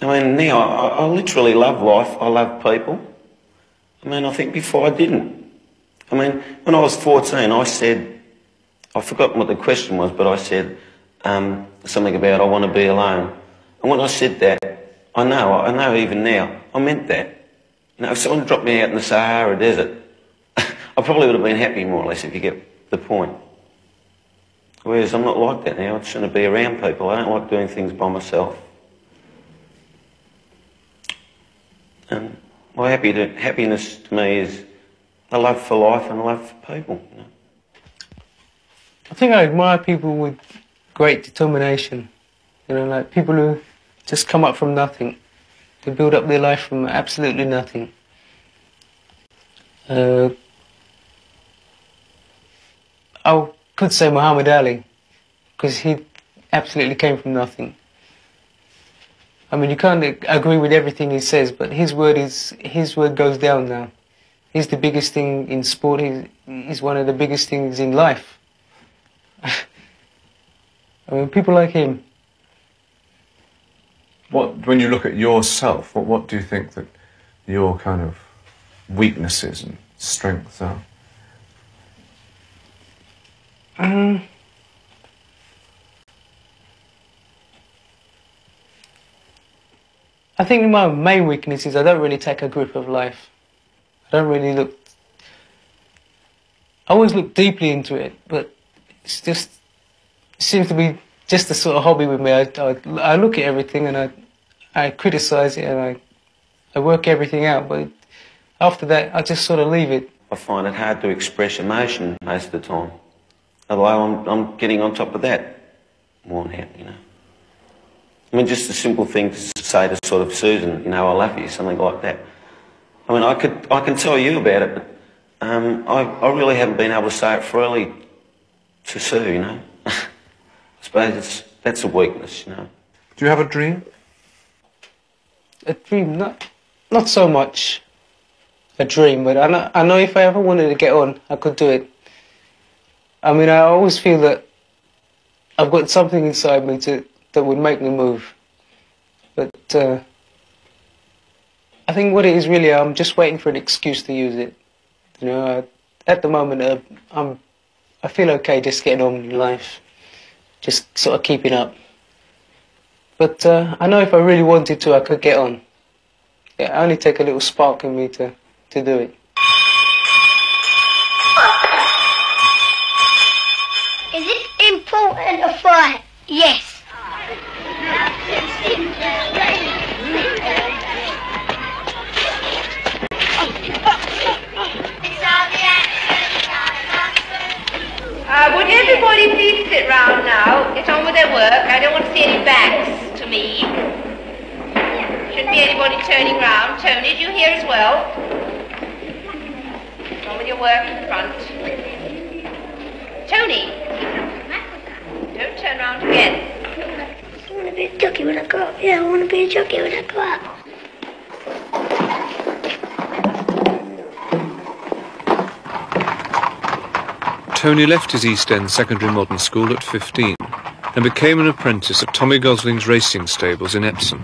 I mean, now, I literally love life. I love people. I mean, I think before I didn't. I mean, when I was 14, I said, I've forgotten what the question was, but I said something about I want to be alone. And when I said that, I know even now, I meant that. You know, if someone dropped me out in the Sahara Desert, I probably would have been happy, more or less, if you get the point. Whereas I'm not like that now. I just want to be around people. I don't like doing things by myself. And my happiness to me is a love for life and a love for people. You know? I think I admire people with great determination. You know, like people who just come up from nothing. They build up their life from absolutely nothing. I could say Muhammad Ali, because he absolutely came from nothing. I mean, you can't agree with everything he says, but his word goes down now. He's the biggest thing in sport. He's one of the biggest things in life. I mean, people like him. When you look at yourself, what do you think that your kind of weaknesses and strengths are? I think my main weakness is I don't really take a grip of life. I don't really look... I always look deeply into it, but it's just... It seems to be just a sort of hobby with me. I look at everything and I criticise it and I work everything out, but after that I just sort of leave it. I find it hard to express emotion most of the time. Although I'm getting on top of that more now, you know. I mean, just a simple thing to say to sort of Susan, you know, I love you, something like that. I mean, I can tell you about it, but I really haven't been able to say it freely to Sue, you know. I suppose that's a weakness, you know. Do you have a dream? A dream? Not so much a dream, but I know if I ever wanted to get on, I could do it. I mean, I always feel that I've got something inside me that would make me move. But I think what it is really, I'm just waiting for an excuse to use it. You know, at the moment, I feel okay just getting on with life, just sort of keeping up. But I know if I really wanted to, I could get on. Yeah, I only take a little spark in me to do it. Is it important to fight? Yes. Would everybody please sit round now? Get on with their work. I don't want to see any backs to me. Shouldn't be anybody turning round. Tony, do you hear as well? Get on with your work in front. Tony! Don't turn round again. I want to be a jockey when I grow up. Yeah, I want to be a jockey when I grow up. Tony left his East End secondary modern school at 15 and became an apprentice at Tommy Gosling's racing stables in Epsom.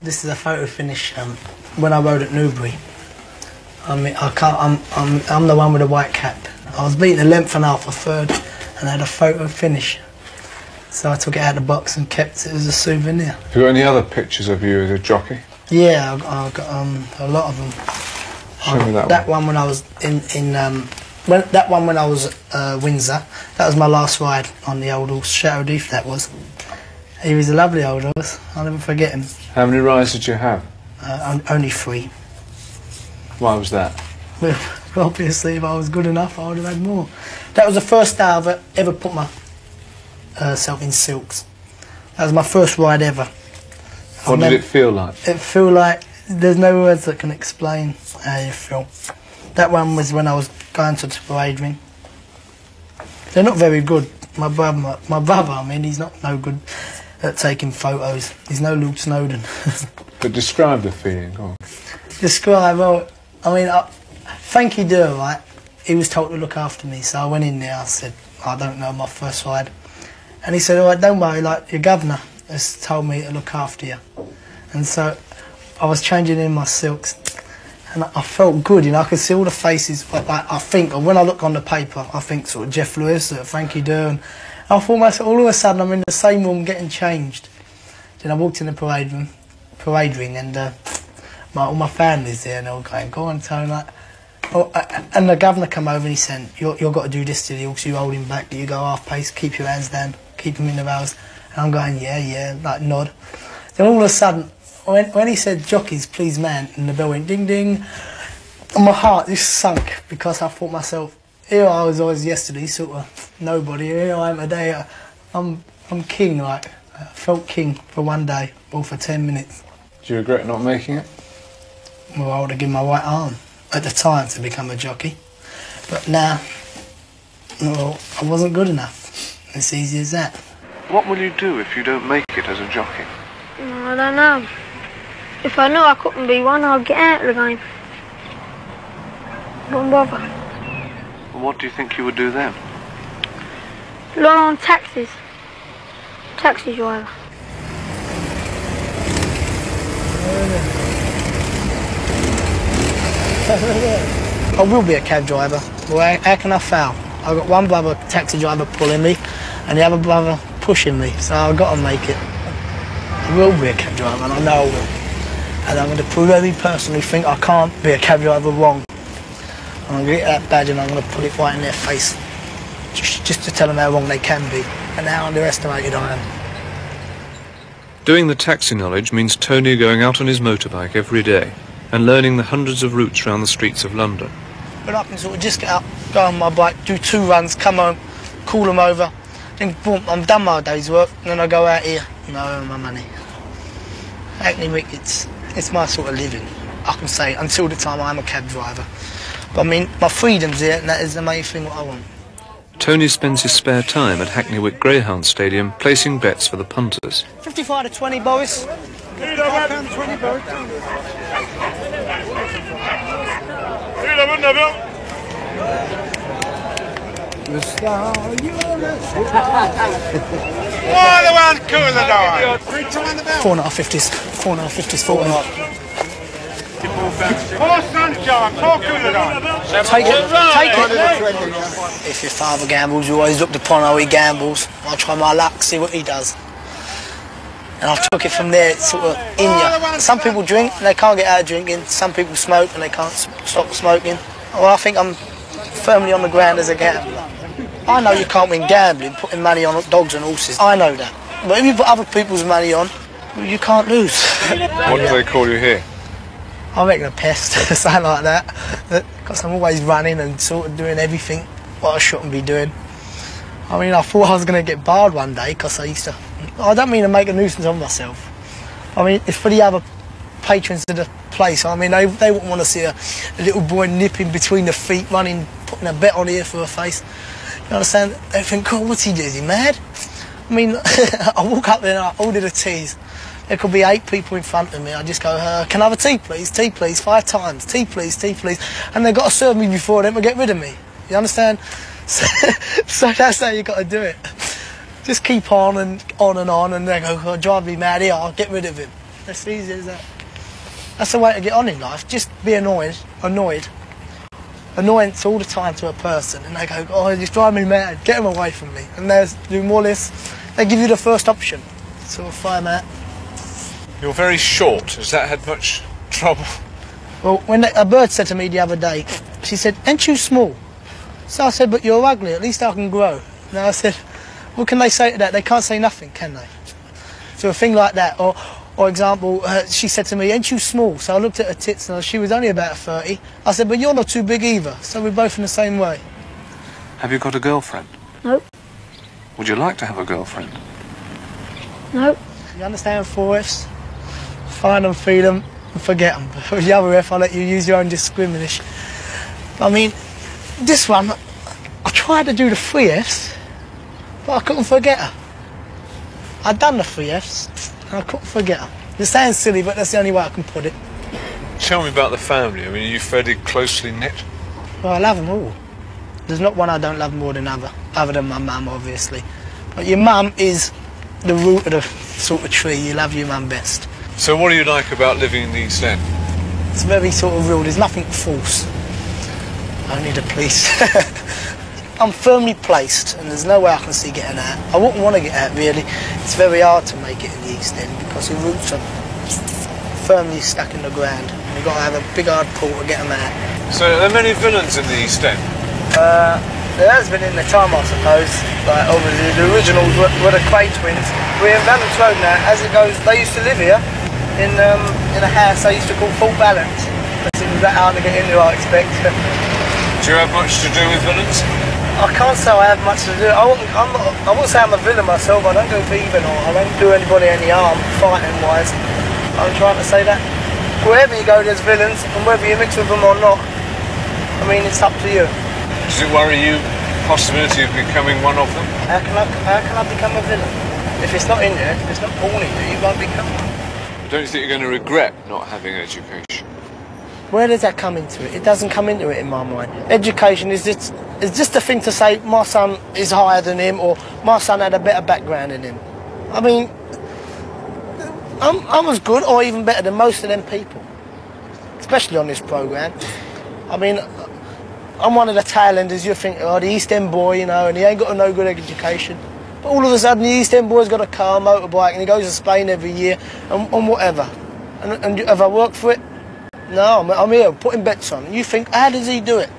This is a photo finish when I rode at Newbury. I'm the one with the white cap. I was beating a length and a half, a third, and I had a photo finish. So I took it out of the box and kept it as a souvenir. Have you got any other pictures of you as a jockey? Yeah, I've got a lot of them. Show me that one when I was that one when I was Windsor. That was my last ride on the old horse, Shadow Deef. That was. He was a lovely old horse. I'll never forget him. How many rides did you have? Only 3. Why was that? Well, obviously, if I was good enough, I would have had more. That was the first day I've ever put myself in silks. That was my first ride ever. What did it feel like? It felt like there's no words that can explain how you feel. That one was when I was going to the parade ring. They're not very good. My brother, I mean, he's not no good at taking photos. He's no Luke Snowden. But describe the feeling, go on. Describe, well, I mean, Frankie Durr, right, he was told to look after me, so I went in there, I said, I don't know, my first ride. And he said, all right, don't worry, like, your governor has told me to look after you. And so I was changing in my silks and I felt good, you know, I could see all the faces, but like, I think, or when I look on the paper, I think sort of Jeff Lewis, Frankie Durr, and I thought myself, all of a sudden I'm in the same room getting changed. Then I walked in the parade ring and all my family's there and they were going, go on, Tony, like, oh, and the governor came over and he said, you've got to do this to the horse, you hold him back, you go half pace, keep your hands down, keep him in the rails. And I'm going, yeah, like nod. Then all of a sudden, when he said, jockeys, please man, and the bell went ding ding, and my heart just sunk because I thought myself, here I was yesterday, sort of nobody, here I am today, I'm king, like, I felt king for one day, or for 10 minutes. Do you regret not making it? Well, I would have given my right arm at the time to become a jockey, but now, well, I wasn't good enough. It's easy as that. What will you do if you don't make it as a jockey? I don't know. If I knew I couldn't be one, I'd get out of the game. Don't bother. What do you think you would do then? Learn on taxis. Taxi driver. I will be a cab driver. Well, how can I fail? I've got one brother, taxi driver, pulling me, and the other brother pushing me, so I've got to make it. I will be a cab driver, and I know I will. And I'm going to prove every person who think I can't be a cab driver wrong. I'm going to get that badge and I'm going to put it right in their face, just to tell them how wrong they can be, and how underestimated I am. Doing the taxi knowledge means Tony going out on his motorbike every day and learning the hundreds of routes around the streets of London. But I can sort of just get up, go on my bike, do 2 runs, come home, call them over, then boom, I'm done my day's work, and then I go out here No, I earn my money. Hackney Wick, it's my sort of living, I can say, until the time I'm a cab driver. But I mean, my freedom's there, and that is the main thing what I want. Tony spends his spare time at Hackney Wick Greyhound Stadium placing bets for the punters. 55 to 20, Boris. 20, Boris. Four and a half 50s. 4.5. Take it. If your father gambles, you always looked upon how he gambles. I'll try my luck, see what he does. And I took it from there, it's sort of in you. Some people drink and they can't get out of drinking. Some people smoke and they can't stop smoking. Well, I think I'm firmly on the ground as a gambler. I know you can't win gambling, putting money on dogs and horses. I know that. But if you put other people's money on, you can't lose. What do they call you here? I reckon a pest, something like that. Because I'm always running and sort of doing everything what I shouldn't be doing. I mean, I thought I was going to get barred one day because I used to... I don't mean to make a nuisance of myself. I mean, it's for the other patrons of the place. I mean, they wouldn't want to see a little boy nipping between the feet, running, putting a bet on here for a face. You understand? They think, oh, what's he doing? Is he mad? I mean, I walk up there and I order the teas. There could be 8 people in front of me. I just go, can I have a tea, please? Tea, please, 5 times. Tea, please, tea, please. And they've got to serve me before them to get rid of me. You understand? So that's how you got to do it. Just keep on and on, and they go, oh, drive me mad here, I'll get rid of him. That's easy as that. That's the way to get on in life. Just be annoyance all the time to a person, and they go, oh, you just drive me mad, get him away from me. And they do more or less, they give you the first option. So fire them out. You're very short. Has that had much trouble? Well, when a bird said to me the other day, she said, ain't you small? So I said, but you're ugly, at least I can grow. And I said, what can they say to that? They can't say nothing, can they? So a thing like that, or example, she said to me, ain't you small? So I looked at her tits and she was only about 30. I said, but you're not too big either, so we're both in the same way. Have you got a girlfriend? Nope. Would you like to have a girlfriend? Nope. You understand 4 Fs? Find them, feed them, and forget them. But with the other F, I'll let you use your own discrimination. I mean, this one, I tried to do the 3 Fs, but I couldn't forget her. I'd done the 3 Fs, and I couldn't forget her. It sounds silly, but that's the only way I can put it. Tell me about the family. I mean, are you fairly closely knit? Well, I love them all. There's not one I don't love more than other than my mum, obviously. But your mum is the root of the sort of tree. You love your mum best. So what do you like about living in the East End? It's very sort of real. There's nothing false. Only the police. I'm firmly placed, and there's no way I can see getting out. I wouldn't want to get out, really. It's very hard to make it in the East End because your roots are firmly stuck in the ground. You've got to have a big hard pull to get them out. So are there many villains in the East End? There has been in the time, I suppose. Like, obviously, the originals were the Quay twins. We're in Valence Road now. As it goes, they used to live here in a house they used to call Fort Valence. It was that hard to get into, I expect. Do you have much to do with villains? I can't say I have much to do. I wouldn't say I'm a villain myself. I don't go thieving or I don't do anybody any harm, fighting-wise. I'm trying to say that. Wherever you go, there's villains, and whether you mix with them or not, I mean, it's up to you. Does it worry you, the possibility of becoming one of them? How can I become a villain? If it's not in there, if it's not born in you, you won't become one. Don't you think you're going to regret not having education? Where does that come into it? It doesn't come into it in my mind. Education is just a thing to say my son is higher than him or my son had a better background than him. I mean, I'm as good or even better than most of them people, especially on this programme. I mean, I'm one of the tail enders. You think, oh, the East End boy, you know, and he ain't got no good education. But all of a sudden, the East End boy's got a car, motorbike, and he goes to Spain every year, and whatever. And have I worked for it? No, I'm here putting bets on. You think, how does he do it?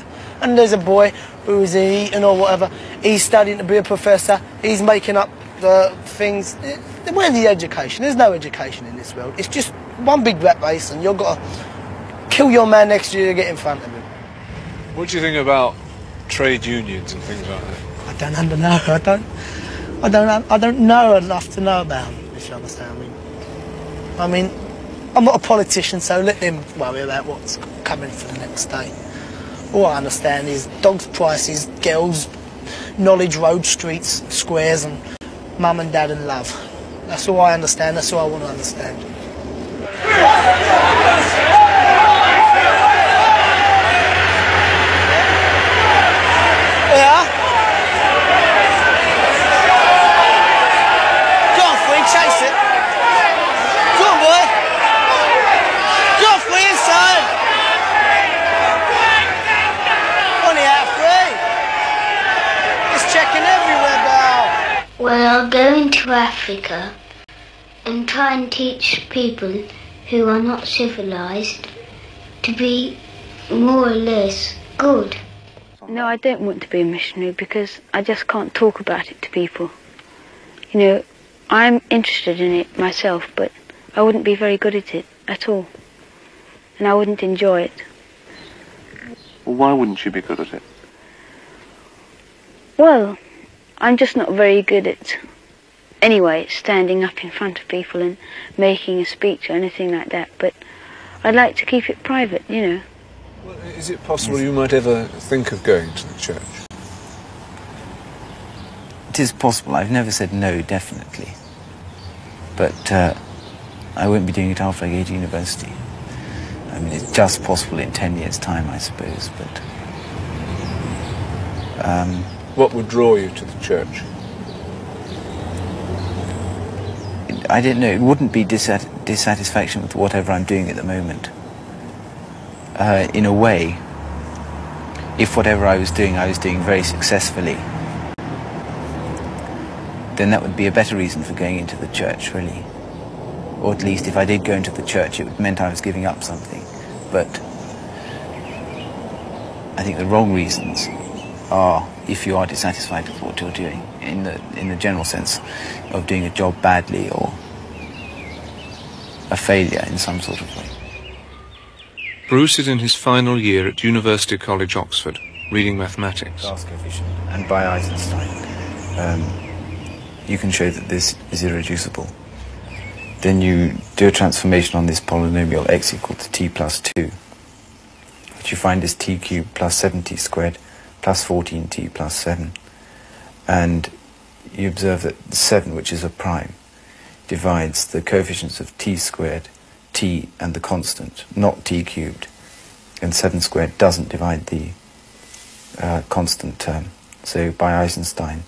And there's a boy who is eating or whatever. He's studying to be a professor. He's making up the things. Where's the education? There's no education in this world. It's just one big rat race, and you've got to kill your man next year to get in front of him. What do you think about trade unions and things like that? I don't know. I don't know enough to know about them. if you understand me. I mean, I'm not a politician, so let them worry about what's coming for the next day. All I understand is dogs' prices, girls, knowledge, road, streets, squares, and mum and dad and love. That's all I understand, that's all I want to understand. Yeah? Go on, Free, chase it. Go on, boy. Go on, Free, inside. On the out, Free. It's checking everywhere, Belle. Well, I'll go into Africa and try and teach people who are not civilised to be more or less good. No, I don't want to be a missionary because I just can't talk about it to people. You know, I'm interested in it myself, but I wouldn't be very good at it at all. And I wouldn't enjoy it. Well, why wouldn't you be good at it? Well, I'm just not very good at, anyway, standing up in front of people and making a speech or anything like that, but I'd like to keep it private, you know. Well, is it possible you might ever think of going to the church? It is possible. I've never said no, definitely. But I won't be doing it after I go to university. I mean, it's just possible in 10 years' time, I suppose, but... What would draw you to the church? I don't know. It wouldn't be dissatisfaction with whatever I'm doing at the moment. In a way, if whatever I was doing very successfully, then that would be a better reason for going into the church, really. Or at least if I did go into the church, it meant I was giving up something. But I think the wrong reasons are if you are dissatisfied with what you're doing, in the general sense of doing a job badly or a failure in some sort of way. Bruce is in his final year at University College, Oxford, reading mathematics. And by Eisenstein, you can show that this is irreducible. Then you do a transformation on this polynomial x equal to t plus 2, which you find is t cubed plus 7t squared plus 14t plus 7. And you observe that 7, which is a prime, divides the coefficients of t squared, t and the constant, not t cubed. And 7 squared doesn't divide the constant term. So by Eisenstein,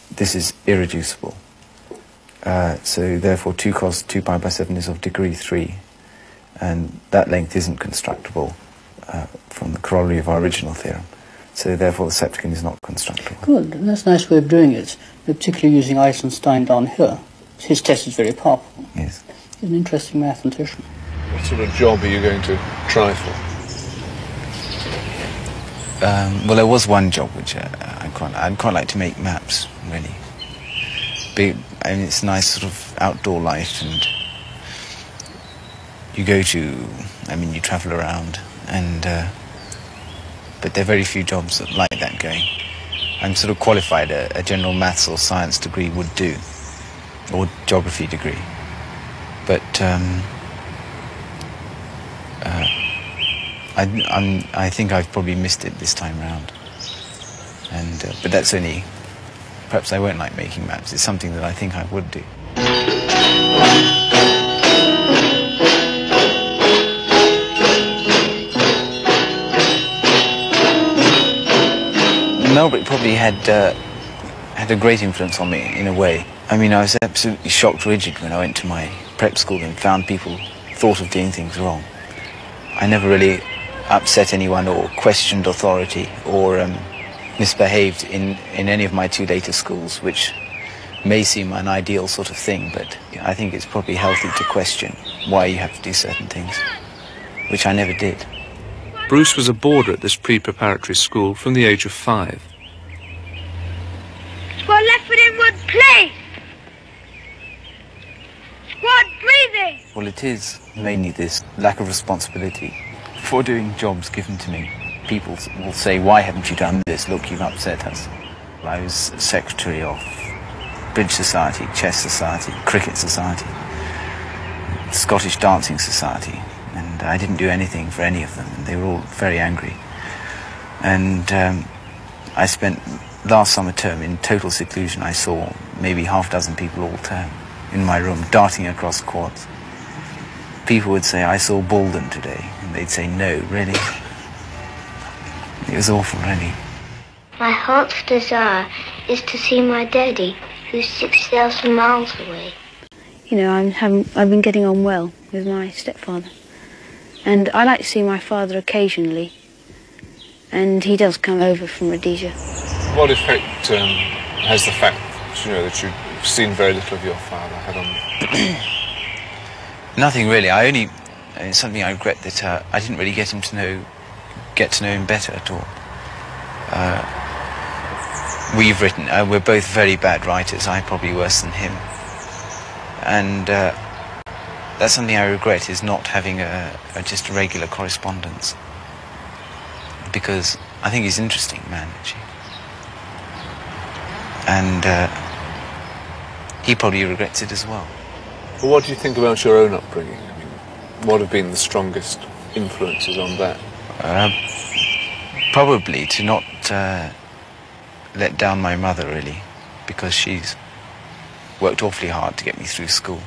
this is irreducible. So therefore 2 cos 2 pi by 7 is of degree 3, and that length isn't constructible from the corollary of our original theorem. So therefore the septicon is not constructible. Good, that's a nice way of doing it, particularly using Eisenstein down here. His test is very powerful. Yes. He's an interesting mathematician. What sort of job are you going to try for? Well, there was one job which I'd quite like to make maps, really. I mean, it's nice sort of outdoor life, and you go to, I mean, you travel around, and but there are very few jobs like that going. I'm sort of qualified, a general maths or science degree would do, or geography degree, but I think I've probably missed it this time round, and but that's only, perhaps I won't like making maps. It's something that I think I would do. Melbourne probably had a great influence on me in a way. I mean, I was absolutely shocked rigid when I went to my prep school and found people thought of doing things wrong. I never really upset anyone or questioned authority or misbehaved in any of my 2 later schools, which may seem an ideal sort of thing, but I think it's probably healthy to question why you have to do certain things, which I never did. Bruce was a boarder at this pre-preparatory school from the age of 5. Squad left foot inward, play! Squad breathing! Well, it is mainly this lack of responsibility for doing jobs given to me. People will say, why haven't you done this? Look, you've upset us. I was secretary of Bridge Society, Chess Society, Cricket Society, Scottish Dancing Society, and I didn't do anything for any of them, and they were all very angry. And I spent last summer term in total seclusion. I saw maybe half a dozen people all term in my room, darting across quads. People would say, I saw Baldwin today, and they'd say, no, really? It was awful, really. My heart's desire is to see my daddy, who's 6,000 miles away. You know, I've been getting on well with my stepfather. And I like to see my father occasionally. And he does come over from Rhodesia. What effect has the fact, that you've seen very little of your father had on you? Nothing really. It's something I regret that I didn't really get to know him better at all. We've written, we're both very bad writers, I probably worse than him. And that's something I regret, is not having just a regular correspondence. Because I think he's an interesting man, actually. And he probably regrets it as well. Well, what do you think about your own upbringing? I mean, what have been the strongest influences on that? Probably to not let down my mother, really, because she's worked awfully hard to get me through school.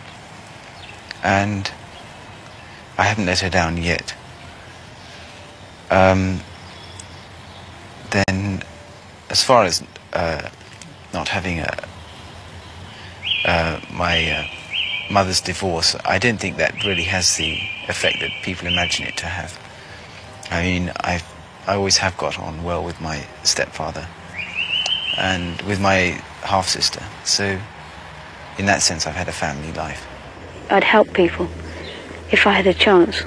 And I haven't let her down yet. Then, as far as not having my mother's divorce, I don't think that really has the effect that people imagine it to have. I mean, I always have got on well with my stepfather and with my half-sister, so in that sense I've had a family life. I'd help people if I had a chance.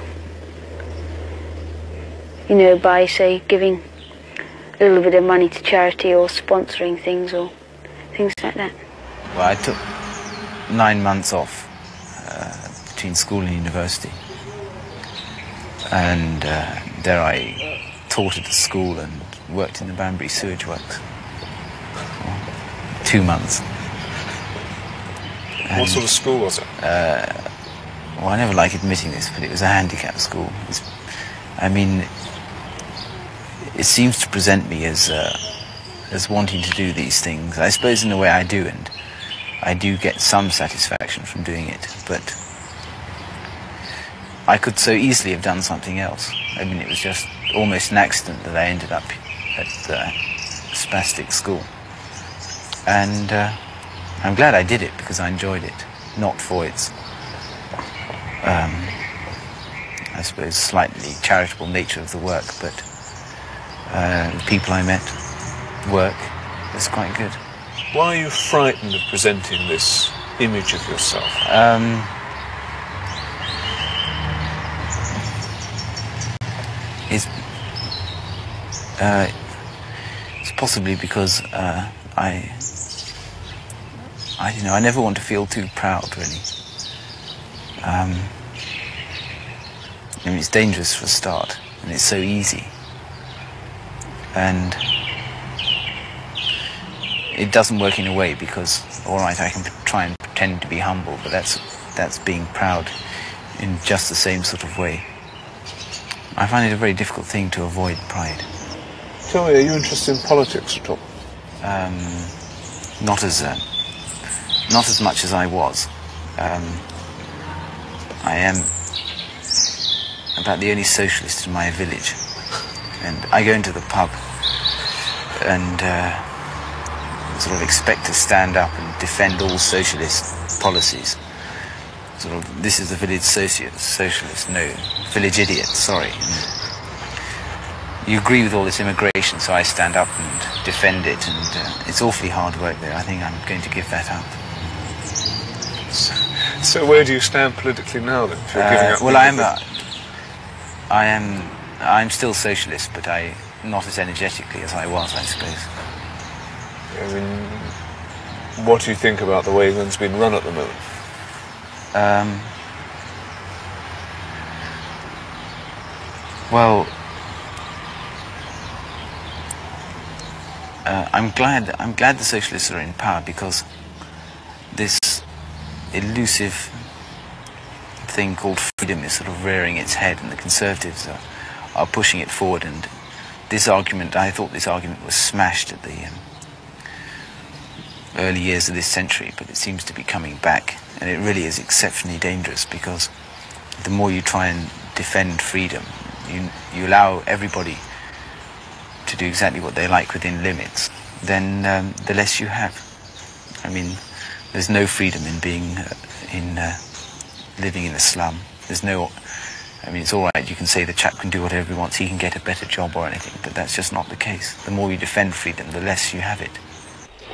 You know, by, say, giving a little bit of money to charity or sponsoring things or things like that. Well, I took 9 months off between school and university, and there I taught at a school and worked in the Banbury sewage works for 2 months. And, what sort of school was it? Well, I never like admitting this, but it was a handicapped school. I mean, it seems to present me as wanting to do these things. I suppose in a way I do, and I do get some satisfaction from doing it, but I could so easily have done something else. I mean, it was just almost an accident that I ended up at the spastic school. And I'm glad I did it because I enjoyed it, not for its, I suppose, slightly charitable nature of the work, but the people I met, work, was quite good. Why are you frightened of presenting this image of yourself? It's possibly because I don't know, I never want to feel too proud, really. I mean, it's dangerous for a start, and it's so easy. And it doesn't work in a way because, all right, I can try and pretend to be humble, but that's being proud in just the same sort of way. I find it a very difficult thing to avoid pride. Tell me, are you interested in politics at all? Not as much as I was. I am about the only socialist in my village, and I go into the pub and sort of expect to stand up and defend all socialist policies. Sort of, this is the village socialist, no, village idiot, sorry. You agree with all this immigration, so I stand up and defend it, and it's awfully hard work there. I think I'm going to give that up. So where do you stand politically now, then? If you're giving up well, I'm still socialist, but not as energetically as I was, I suppose. I mean, what do you think about the way England's been run at the moment? Well, I'm glad the socialists are in power, because elusive thing called freedom is sort of rearing its head, and the Conservatives are pushing it forward. And this argument, I thought this argument was smashed at the early years of this century, but it seems to be coming back, and it really is exceptionally dangerous, because the more you try and defend freedom, you allow everybody to do exactly what they like within limits, then the less you have. I mean, there's no freedom in being living in a slum. There's no, I mean, it's all right, you can say the chap can do whatever he wants, he can get a better job or anything, but that's just not the case. The more you defend freedom, the less you have it.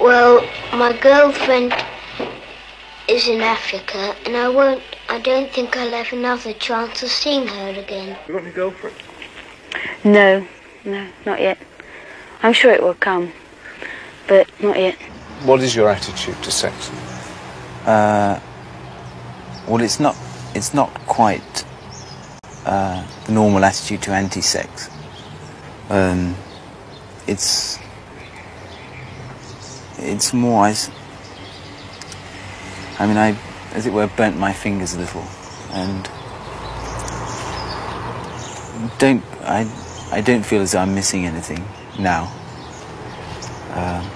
Well, my girlfriend is in Africa, and I don't think I'll have another chance of seeing her again. You got any girlfriend? No, not yet. I'm sure it will come, but not yet. What is your attitude to sex? Well, it's not quite the normal attitude to anti-sex. It's more, I mean, I, as it were, burnt my fingers a little, and I don't feel as though I'm missing anything now.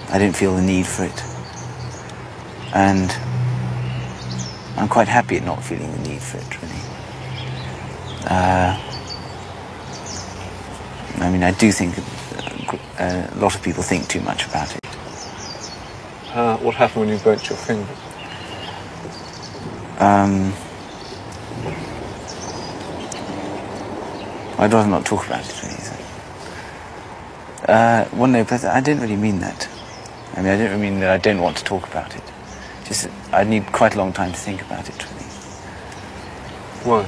I don't feel the need for it, and I'm quite happy at not feeling the need for it, really. I mean, I do think a lot of people think too much about it. What happened when you burnt your finger? I'd rather not talk about it, really. Well, no, but I don't really mean that. I mean, I don't really mean that I don't want to talk about it. Just I need quite a long time to think about it, really. Why?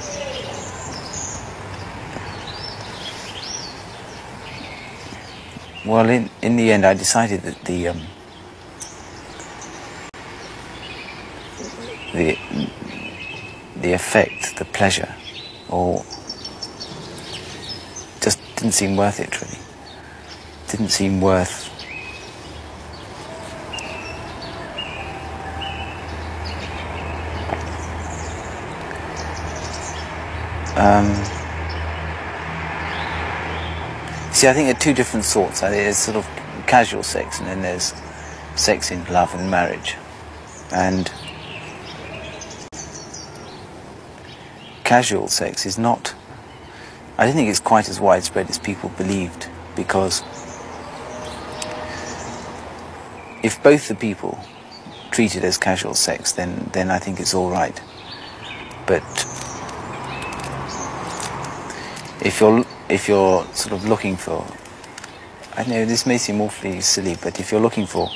Well, in the end, I decided that the effect, the pleasure, or just didn't seem worth it, really. Didn't seem worth see, I think there are two different sorts. There's sort of casual sex, and then there's sex in love and marriage. And casual sex is not, I don't think it's quite as widespread as people believed, because if both the people treat it as casual sex, then I think it's all right. But if you're sort of looking for, I know this may seem awfully silly, but if you're looking for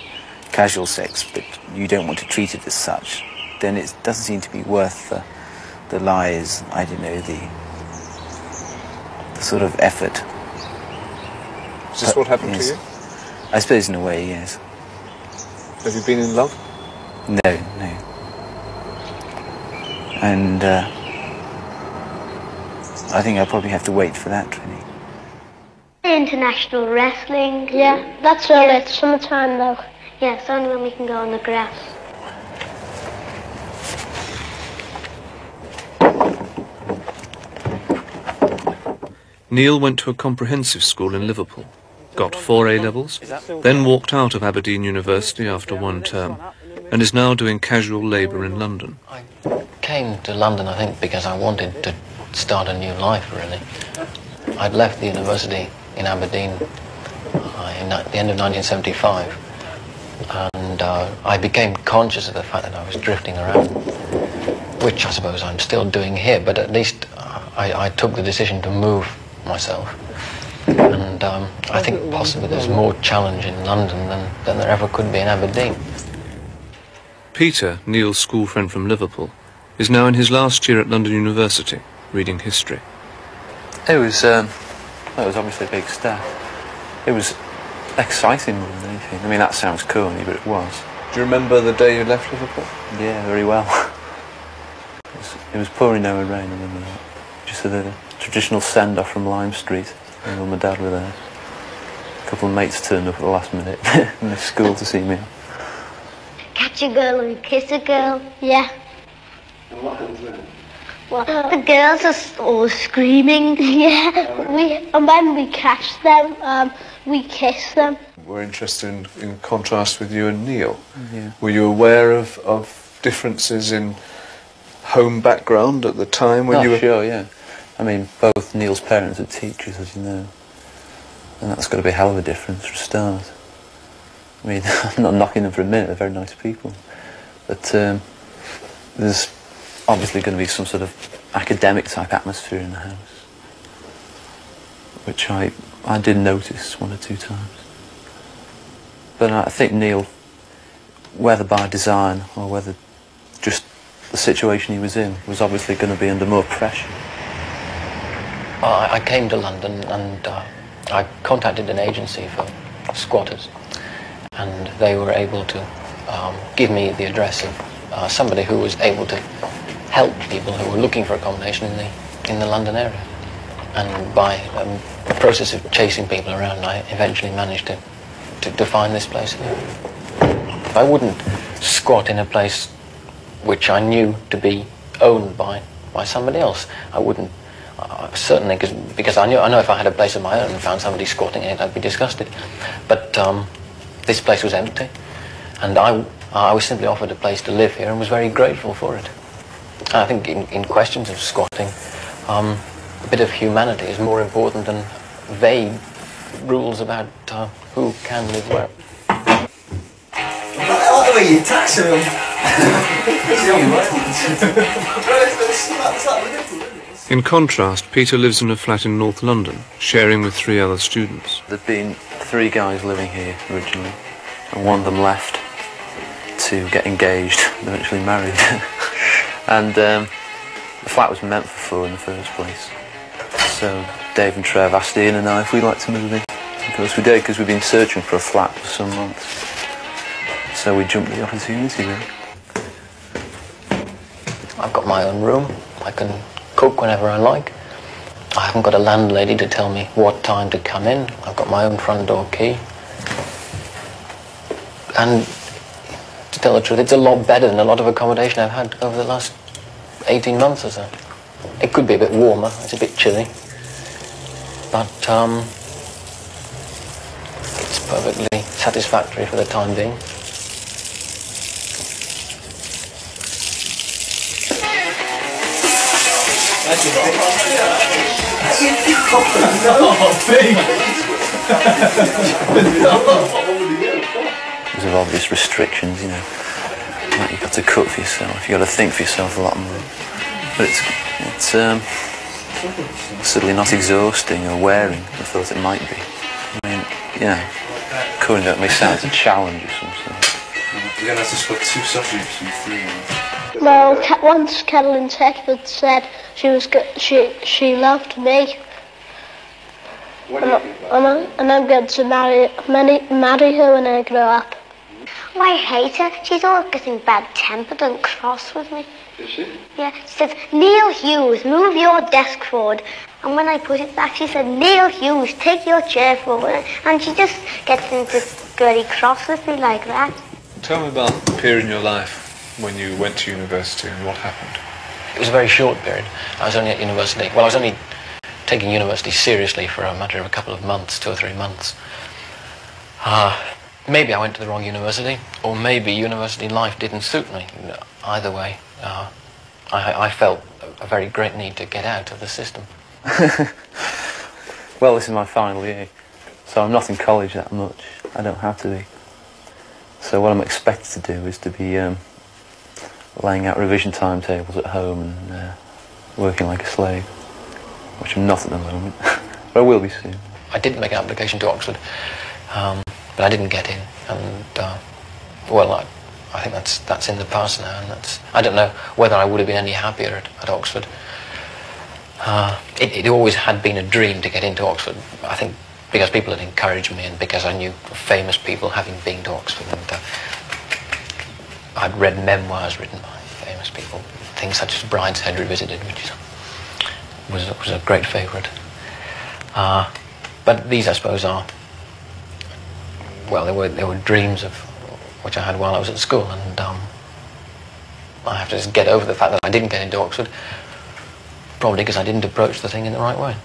casual sex but you don't want to treat it as such, then it doesn't seem to be worth the lies, I don't know, the sort of effort. Is this what happened yes. to you? I suppose in a way, yes. Have you been in love? No. And I think I'll probably have to wait for that, really. International wrestling. Yeah, that's all. It's summertime though. Yeah, it's only when we can go on the grass. Neil went to a comprehensive school in Liverpool, got 4 A-levels, then walked out of Aberdeen University after 1 term, and is now doing casual labour in London. I came to London, I think, because I wanted to start a new life, really. I'd left the university in Aberdeen at the end of 1975, and I became conscious of the fact that I was drifting around, which I suppose I'm still doing here, but at least I took the decision to move myself. And I think possibly there's more challenge in London than there ever could be in Aberdeen. Peter, Neil's school friend from Liverpool, is now in his last year at London University, reading history. It was obviously a big step. It was exciting more than anything. I mean, that sounds corny, but it was. Do you remember the day you left Liverpool? Yeah, very well. It was pouring down with rain, I remember that. Just the traditional send-off from Lime Street. My mum and dad were there. A couple of mates turned up at the last minute in the school to see me. Catch a girl and kiss a girl. Yeah. What happens then? Well, the girls are all screaming. Yeah, and when we catch them, we kiss them. We're interested in contrast with you and Neil. Yeah. Were you aware of differences in home background at the time when you were... Sure, yeah. I mean, both Neil's parents are teachers, as you know. And that's got to be a hell of a difference for a start. I mean, I'm not knocking them for a minute, they're very nice people. But there's obviously going to be some sort of academic type atmosphere in the house, which I did notice one or two times. But I think Neil, whether by design or whether just the situation he was in, was obviously going to be under more pressure. I came to London and I contacted an agency for squatters, and they were able to give me the address of somebody who was able to help people who were looking for accommodation in the London area. And by the process of chasing people around, I eventually managed to find this place here. I wouldn't squat in a place which I knew to be owned by somebody else. I wouldn't, certainly, because I know if I had a place of my own and found somebody squatting in it, I'd be disgusted. But this place was empty, and I was simply offered a place to live here and was very grateful for it. I think in questions of squatting, a bit of humanity is more important than vague rules about who can live where. I like the way you tax him. In contrast, Peter lives in a flat in North London, sharing with 3 other students. There'd been 3 guys living here originally, and one of them left to get engaged, eventually married. And the flat was meant for 4 in the first place. So Dave and Trev asked Ian and I if we'd like to move in. Of course we did, because we've been searching for a flat for some months. So we jumped at the opportunity really. I've got my own room. I can cook whenever I like. I haven't got a landlady to tell me what time to come in. I've got my own front door key. And to tell the truth, it's a lot better than a lot of accommodation I've had over the last 18 months or so. It could be a bit warmer, it's a bit chilly. But it's perfectly satisfactory for the time being. Because of obvious restrictions, you know. Like you've got to cook for yourself, you've got to think for yourself a lot more. But it's certainly not exhausting or wearing as I thought it might be. I mean, you know, cooking at me sounds a challenge or something. You're going to have to swap 2 subjects from 3. Well, once Carolyn Techford said she loved me. And I'm going to marry her when I grow up. Oh, I hate her. She's always getting bad-tempered and cross with me. Is she? Yeah, she says, Neil Hughes, move your desk forward. And when I put it back, she said, Neil Hughes, take your chair forward. And she just gets into very cross with me like that. Tell me about the period in your life when you went to university and what happened. It was a very short period. I was only at university. Well, I was only taking university seriously for a matter of a couple of months, 2 or 3 months. Maybe I went to the wrong university, or maybe university life didn't suit me. Either way, I felt a very great need to get out of the system. Well, this is my final year, so I'm not in college that much. I don't have to be. So what I'm expected to do is to be laying out revision timetables at home and working like a slave, which I'm not at the moment, but I will be soon. I did make an application to Oxford, but I didn't get in, and well, I think that's in the past now, and I don't know whether I would have been any happier at Oxford. It always had been a dream to get into Oxford, I think, because people had encouraged me and because I knew famous people having been to Oxford, and I'd read memoirs written by famous people, things such as Brideshead Revisited, which was a great favourite. But these, I suppose, are, well, they were dreams of which I had while I was at school, and I have to just get over the fact that I didn't get into Oxford, probably because I didn't approach the thing in the right way.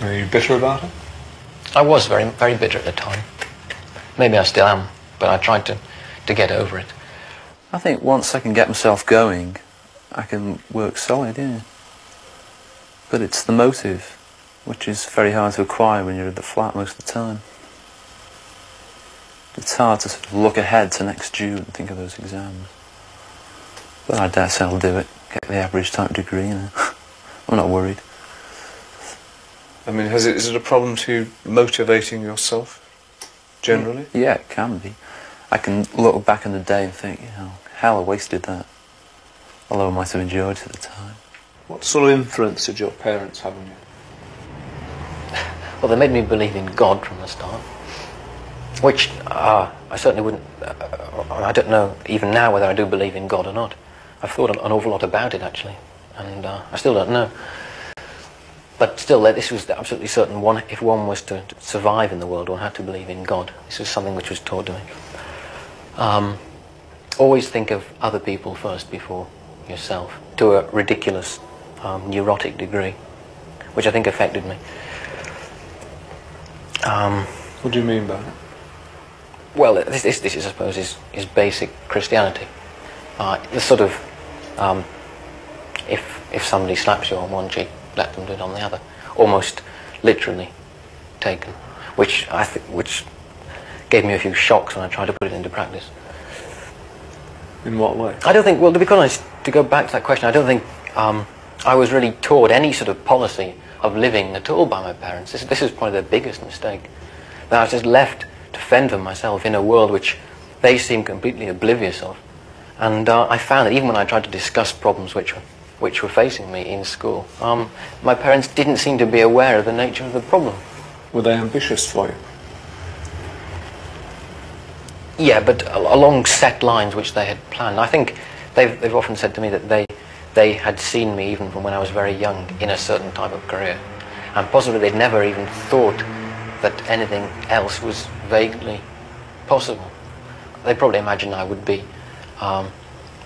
Are you bitter about it? I was very, very bitter at the time. Maybe I still am, but I tried to get over it. I think once I can get myself going, I can work solid, yeah. But it's the motive, which is very hard to acquire when you're at the flat most of the time. It's hard to sort of look ahead to next June and think of those exams. But I dare say I'll do it, get the average type degree, you know. I'm not worried. I mean, is it a problem to you motivating yourself, generally? Yeah, it can be. I can look back in the day and think, you know, hell, I wasted that. Although I might have enjoyed it at the time. What sort of influence did your parents have on you? Well, they made me believe in God from the start, which I certainly wouldn't... I don't know even now whether I do believe in God or not. I've thought an awful lot about it, actually, and I still don't know. But still, this was absolutely certain. If one was to survive in the world, one had to believe in God. This was something which was taught to me. Always think of other people first before yourself, to a ridiculous, neurotic degree, which I think affected me. What do you mean by that? Well, this is, I suppose, is basic Christianity. The sort of, if somebody slaps you on one cheek, let them do it on the other, almost literally taken, which gave me a few shocks when I tried to put it into practice. In what way? I don't think, well, to be honest, to go back to that question, I don't think I was really taught any sort of policy of living at all by my parents. This is probably their biggest mistake. That I was just left to fend for myself in a world which they seemed completely oblivious of. And I found that even when I tried to discuss problems which were facing me in school, my parents didn't seem to be aware of the nature of the problem. Were they ambitious for you? Yeah, but along set lines which they had planned. I think they've often said to me that they had seen me even from when I was very young in a certain type of career, and possibly they'd never even thought that anything else was vaguely possible. They probably imagined I would be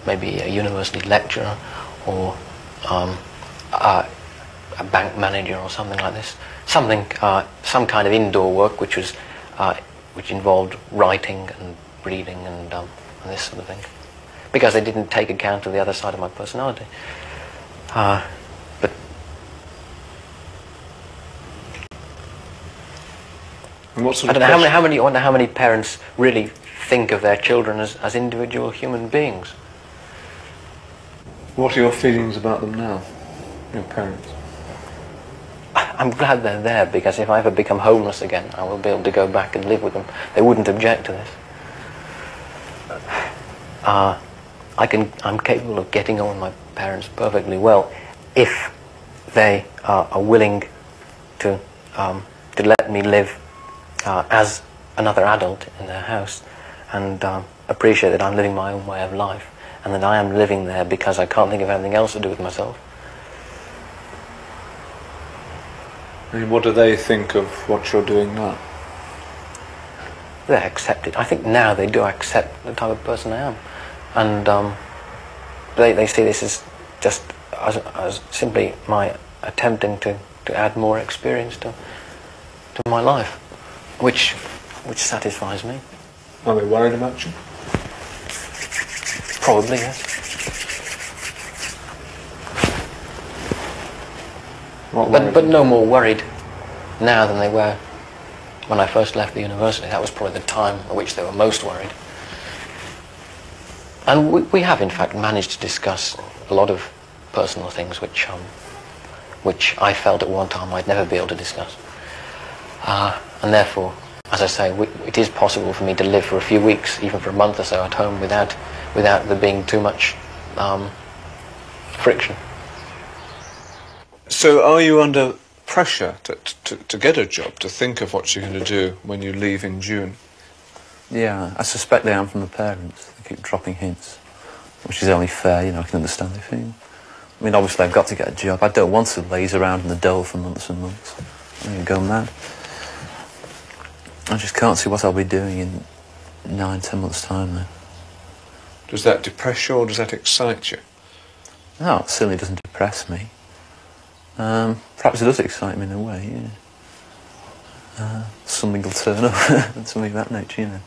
maybe a university lecturer or a bank manager or something like this. Something, some kind of indoor work which was which involved writing and reading and this sort of thing, because they didn't take account of the other side of my personality. But and what sort I of don't know I wonder how many parents really think of their children as individual human beings. What are your feelings about them now, your parents? I'm glad they're there, because if I ever become homeless again, I will be able to go back and live with them. They wouldn't object to this. I'm capable of getting on with my parents perfectly well if they are willing to let me live as another adult in their house, and appreciate that I'm living my own way of life, and that I am living there because I can't think of anything else to do with myself. I mean, what do they think of what you're doing now? They accept it. I think now they do accept the type of person I am, and they see this as just as simply my attempting to add more experience to my life, which satisfies me. Are they worried about you? Probably, yes. But no more worried now than they were when I first left the university. That was probably the time at which they were most worried. And we have, in fact, managed to discuss a lot of personal things which I felt at one time I'd never be able to discuss. And therefore, as I say, it is possible for me to live for a few weeks, even for a month or so at home, without there being too much friction. So are you under pressure to get a job, to think of what you're going to do when you leave in June? Yeah, I suspect they am from the parents. They keep dropping hints, which is only fair, you know, I can understand their feeling. I mean, obviously I've got to get a job. I don't want to laze around in the dole for months and months. I'm going to go mad. I just can't see what I'll be doing in 9-10 months' time now. Does that depress you or does that excite you? No, it certainly doesn't depress me. Perhaps it does excite me in a way, yeah. Something will turn up and something of that nature, you know.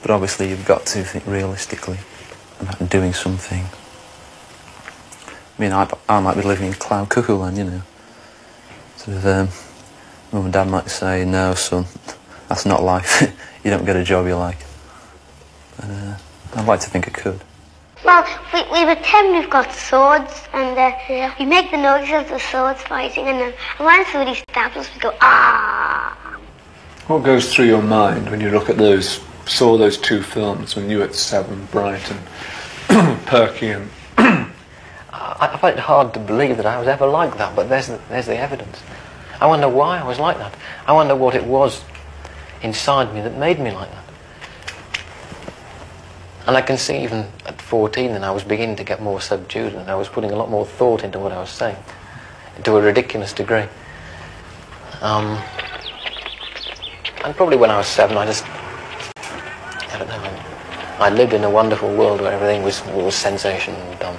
But obviously you've got to think realistically about doing something. I mean, I might be living in cloud cuckoo land, you know. Sort of, Mum and Dad might say, no, son, that's not life. You don't get a job you like. And I'd like to think I could. Well, we pretend we've got swords, and we make the noises of the swords fighting, and when somebody stabs us, we go, ah! What goes through your mind when you look at saw those two films when you were at 7, bright and perky and... I find it hard to believe that I was ever like that, but there's the evidence. I wonder why I was like that. I wonder what it was inside me that made me like that. And I can see even at 14 that I was beginning to get more subdued and I was putting a lot more thought into what I was saying, to a ridiculous degree. And probably when I was 7, I don't know, I lived in a wonderful world where everything was sensation and dumb.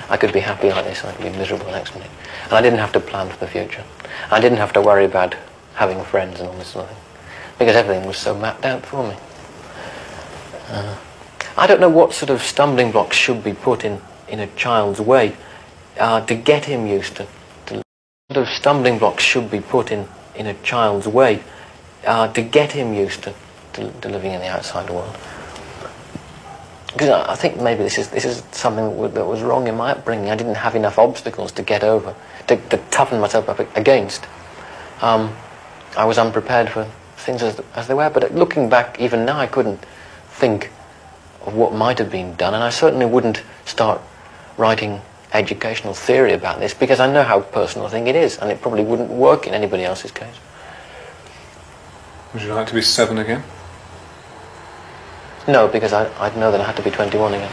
I could be happy like this, I could be miserable the next minute. And I didn't have to plan for the future. I didn't have to worry about having friends and all this sort of thing, because everything was so mapped out for me. I don't know what sort of stumbling blocks should be put in a child's way to get him used to. What sort of stumbling blocks should be put in a child's way to get him used to living in the outside world. Because I think maybe this is something that was wrong in my upbringing. I didn't have enough obstacles to get over, to toughen myself up against. I was unprepared for things as they were, but looking back, even now, I couldn't think of what might have been done, and I certainly wouldn't start writing educational theory about this, because I know how personal a thing it is, and it probably wouldn't work in anybody else's case. Would you like to be 7 again? No, because I'd know that I had to be 21 again.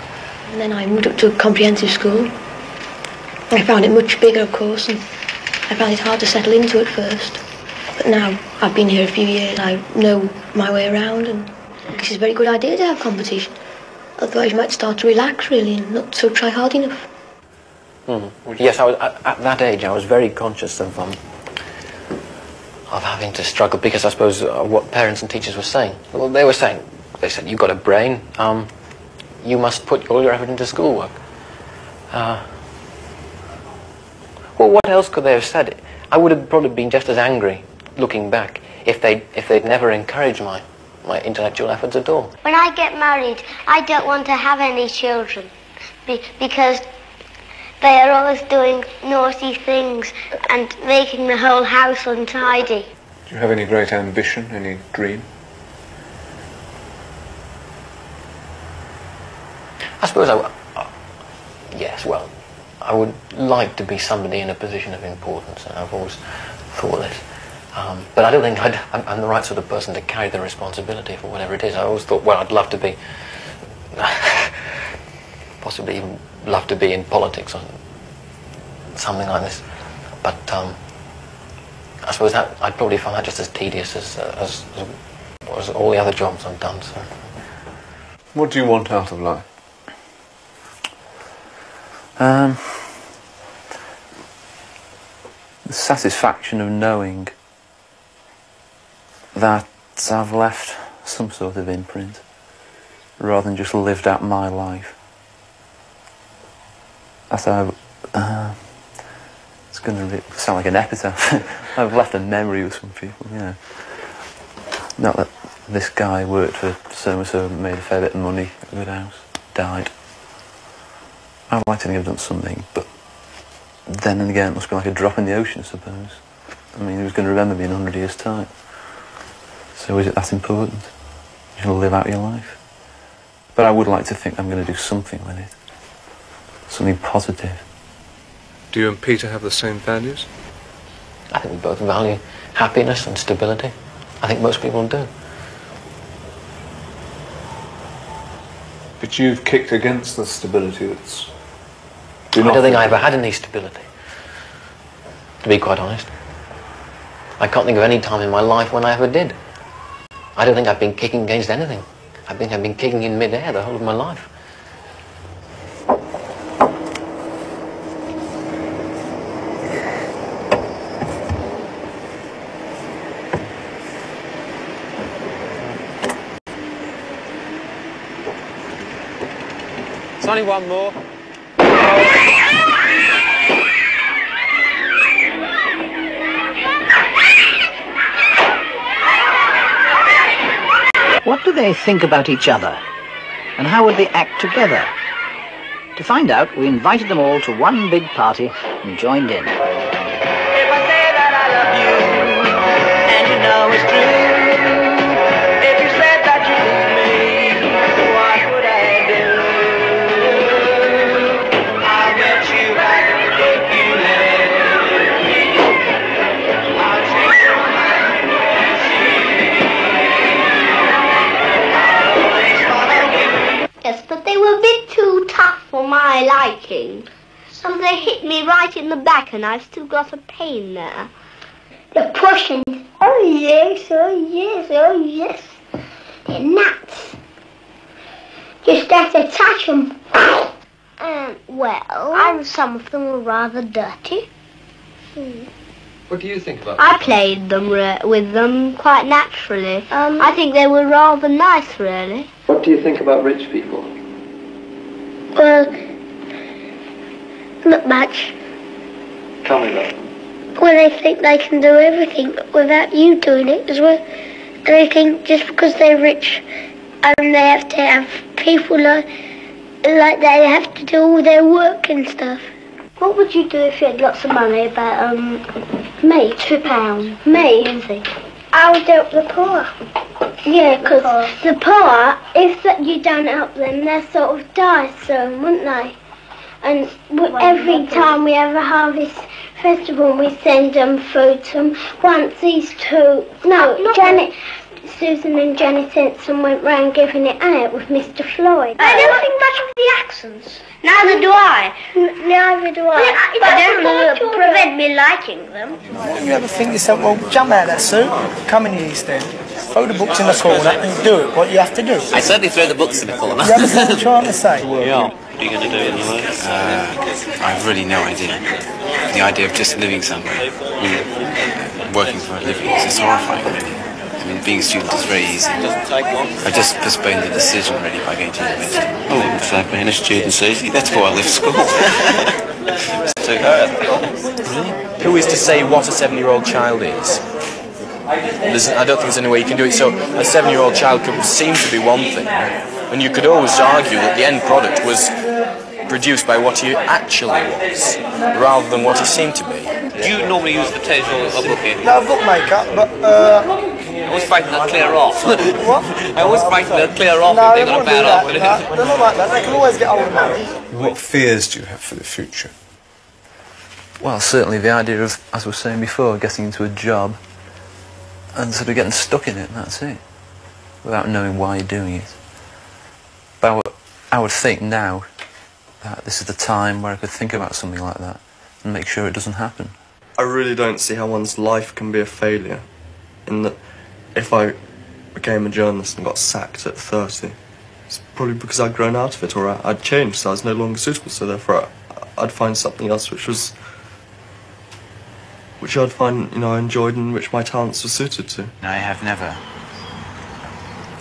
And then I moved up to a comprehensive school. I found it much bigger, of course, and I found it hard to settle into at first. But now I've been here a few years, I know my way around, and it's a very good idea to have competition. Otherwise you might start to relax, really, and not so try hard enough. Yes, I was, at that age I was very conscious of having to struggle, because I suppose what parents and teachers were saying. Well, they said, you've got a brain, you must put all your effort into schoolwork. Well, what else could they have said? I would have probably been just as angry, looking back, if they'd never encouraged my intellectual efforts at all. When I get married, I don't want to have any children, because they are always doing naughty things and making the whole house untidy. Do you have any great ambition, any dream? I suppose yes, well, I would like to be somebody in a position of importance, and I've always thought this. But I don't think I'm the right sort of person to carry the responsibility for whatever it is. I always thought, well, I'd love to be, possibly even love to be in politics or something like this. But I suppose that I'd probably find that just as tedious as all the other jobs I've done. So. What do you want out of life? The satisfaction of knowing that I've left some sort of imprint, rather than just lived out my life. That it's going to sound like an epitaph. I've left a memory with some people, you know. Not that this guy worked for so-and-so, made a fair bit of money, a good house, died. I'd like to think I've done something, but then and again it must be like a drop in the ocean, I suppose. I mean, who's going to remember me in 100 years' time? So is it that important? You're going to live out your life? But I would like to think I'm going to do something with it. Something positive. Do you and Peter have the same values? I think we both value happiness and stability. I think most people do. But you've kicked against the stability that's... I don't think I ever had any stability, to be quite honest. I can't think of any time in my life when I ever did. I don't think I've been kicking against anything. I think I've been kicking in mid-air the whole of my life. only one more. What do they think about each other? And how would they act together? To find out, we invited them all to one big party and joined in. If I say that I love you, and you know it's true, if you said that you love me, what would I do? I'll get you back if you let me. I'll take your hand and see. I'll always follow you. Yes, but they were a bit too tough for my liking. So they hit me right in the back and I've still got a pain there. The Prussians. Oh yes, oh yes, oh yes. They're nuts. Just have to touch them. Well, some of them were rather dirty. What do you think about I played them with them quite naturally. I think they were rather nice, really. What do you think about rich people? Well, not much. Tell me that. Well, they think they can do everything without you doing it as well. And they think just because they're rich, they have to have people like they have to do all their work and stuff. What would you do if you had lots of money? About me, £2. Me, easy. I would help the poor. Yeah, because the poor, if you don't help them, they'll sort of die soon, wouldn't they? And every time we have a harvest festival, we send them food to them. Once these two, Susan and Janet Henson went round giving it out with Mr. Floyd. I don't think much of the accents. Neither do I. Neither do I. But don't prevent me liking them. You ever think to yourself, well, jump out of that suit, come in the East End, throw the books in the corner and do it, what you have to do. I certainly throw the books in the corner. You understand what I'm trying to say? Yeah. What are you going to do in your life? I've really no idea. The idea of just living somewhere, working for a living, is just horrifying, really. I mean, being a student is very easy. I just postponed the decision, really, by going to university. Oh, so being a student's easy. That's why I left school. It's too hard. Really? Who is to say what a 7-year-old child is? I don't think there's any way you can do it. So a 7-year-old child could seem to be one thing, and you could always argue that the end product was produced by what he actually was, rather than what he seemed to be. Do you normally use the tape or a book here? No, bookmaker, but I always frighten they'll clear off. What? I always frighten they'll clear off if they're going to bad off. No, they're not like that. They can always get hold of money. What fears do you have for the future? Well, certainly the idea of, as we were saying before, getting into a job and sort of getting stuck in it, and that's it, without knowing why you're doing it. But I would think now that this is the time where I could think about something like that and make sure it doesn't happen. I really don't see how one's life can be a failure, in that if I became a journalist and got sacked at 30, it's probably because I'd grown out of it, or I'd changed, so I was no longer suitable, so therefore I'd find something else which I'd find, I enjoyed and which my talents were suited to. I have never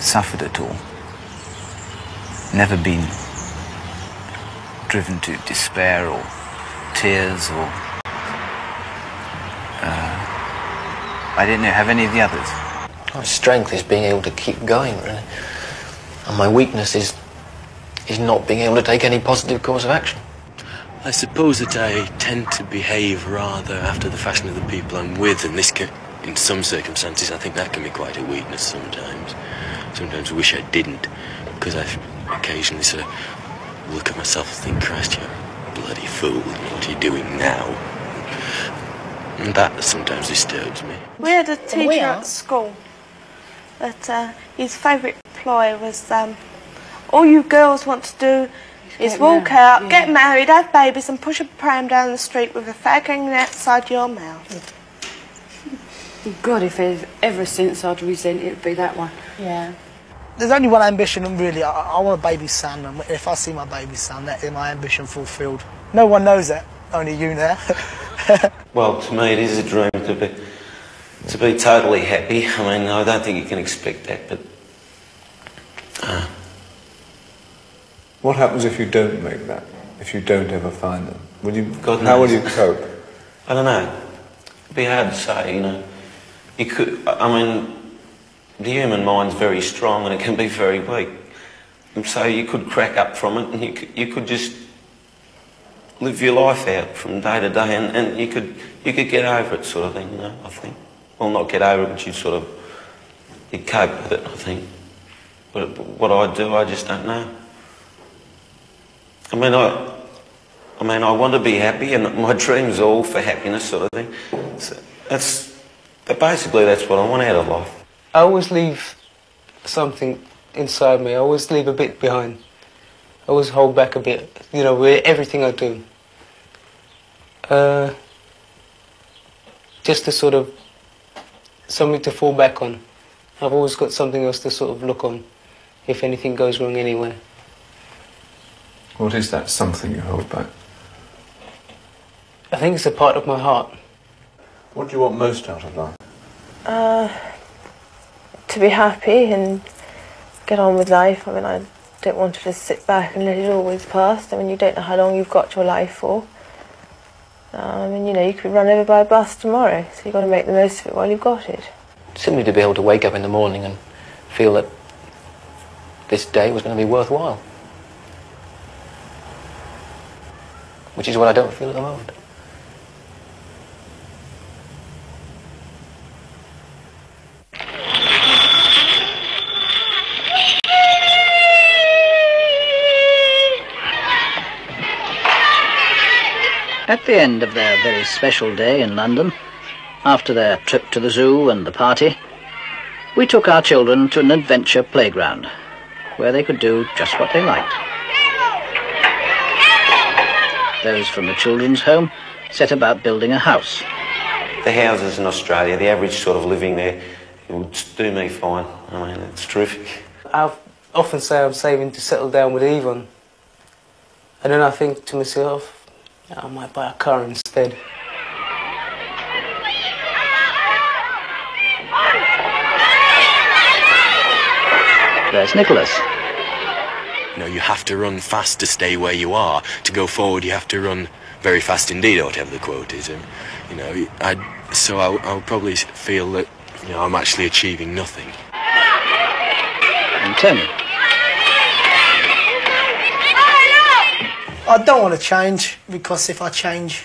suffered at all. Never been driven to despair or tears or... I didn't know, have any of the others? My strength is being able to keep going, really. And my weakness is not being able to take any positive course of action. I suppose that I tend to behave rather after the fashion of the people I'm with, and this can, in some circumstances, I think that can be quite a weakness sometimes. Sometimes I wish I didn't, because I occasionally sort of look at myself and think, Christ, you're a bloody fool, what are you doing now? And that sometimes disturbs me. We had a teacher at school that his favourite ploy was, all you girls want to do is walk out, get married, have babies and push a pram down the street with a fag hanging outside your mouth. God, if ever since I'd resent it, it'd be that one. Yeah. There's only one ambition, and really, I want a baby son, and if I see my baby son, that is my ambition fulfilled. No one knows that, only you now. Well, to me it is a dream to be totally happy. I mean, I don't think you can expect that, but What happens if you don't make that? If you don't ever find them? Will you? God how will knows. you cope? I don't know. It'd be hard to say, you know. You could, I mean, the human mind's very strong and it can be very weak. And so you could crack up from it and you could just live your life out from day to day and you could get over it, sort of thing, you know, I think. Well, not get over it, but you'd cope with it, I think. But what I do, I just don't know. I mean, I want to be happy, and my dreams are all for happiness, sort of thing. So basically that's what I want out of life. I always leave something inside me. I always leave a bit behind. I always hold back a bit, you know, with everything I do. Just to sort of, something to fall back on. I've always got something else to sort of look on if anything goes wrong anywhere. What is that something you hold back? I think it's a part of my heart. What do you want most out of life? To be happy and get on with life. I mean, I don't want to just sit back and let it always pass. I mean, you don't know how long you've got your life for. And you know, you could be run over by a bus tomorrow, so you've got to make the most of it while you've got it. Simply to be able to wake up in the morning and feel that this day was going to be worthwhile. Which is what I don't feel at the moment. At the end of their very special day in London, after their trip to the zoo and the party, we took our children to an adventure playground, where they could do just what they liked. Those from the children's home set about building a house. The houses in Australia, the average sort of living there, it would do me fine. I mean, it's terrific. I often say I'm saving to settle down with Yvonne. And then I think to myself, I might buy a car instead. There's Nicholas. You know, you have to run fast to stay where you are. To go forward, you have to run very fast indeed, or whatever the quote is. And, you know, I'll probably feel that, you know, I'm actually achieving nothing. And Tony. I don't want to change, because if I change,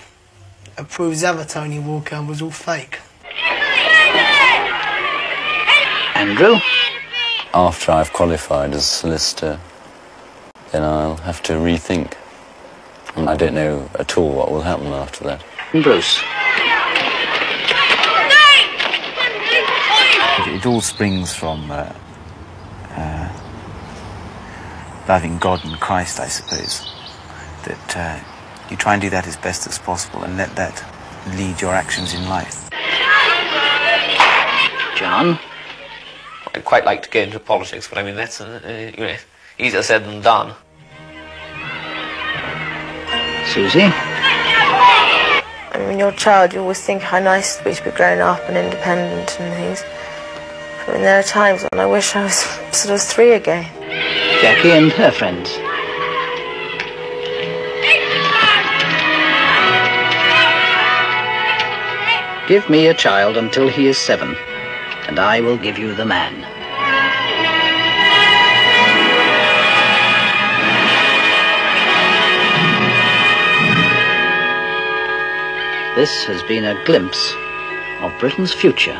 it proves the other Tony Walker was all fake. Andrew. After I've qualified as a solicitor, then I'll have to rethink. And I don't know at all what will happen after that. And Bruce. It all springs from loving God and Christ, I suppose. That you try and do that as best as possible and let that lead your actions in life. John. I'd quite like to get into politics, but I mean, that's you know, easier said than done. Susie. I mean, when you're a child, you always think how nice it would be to be grown up and independent and things. I mean, there are times when I wish I was sort of 3 again. Jackie and her friends. Give me a child until he is 7, and I will give you the man. This has been a glimpse of Britain's future.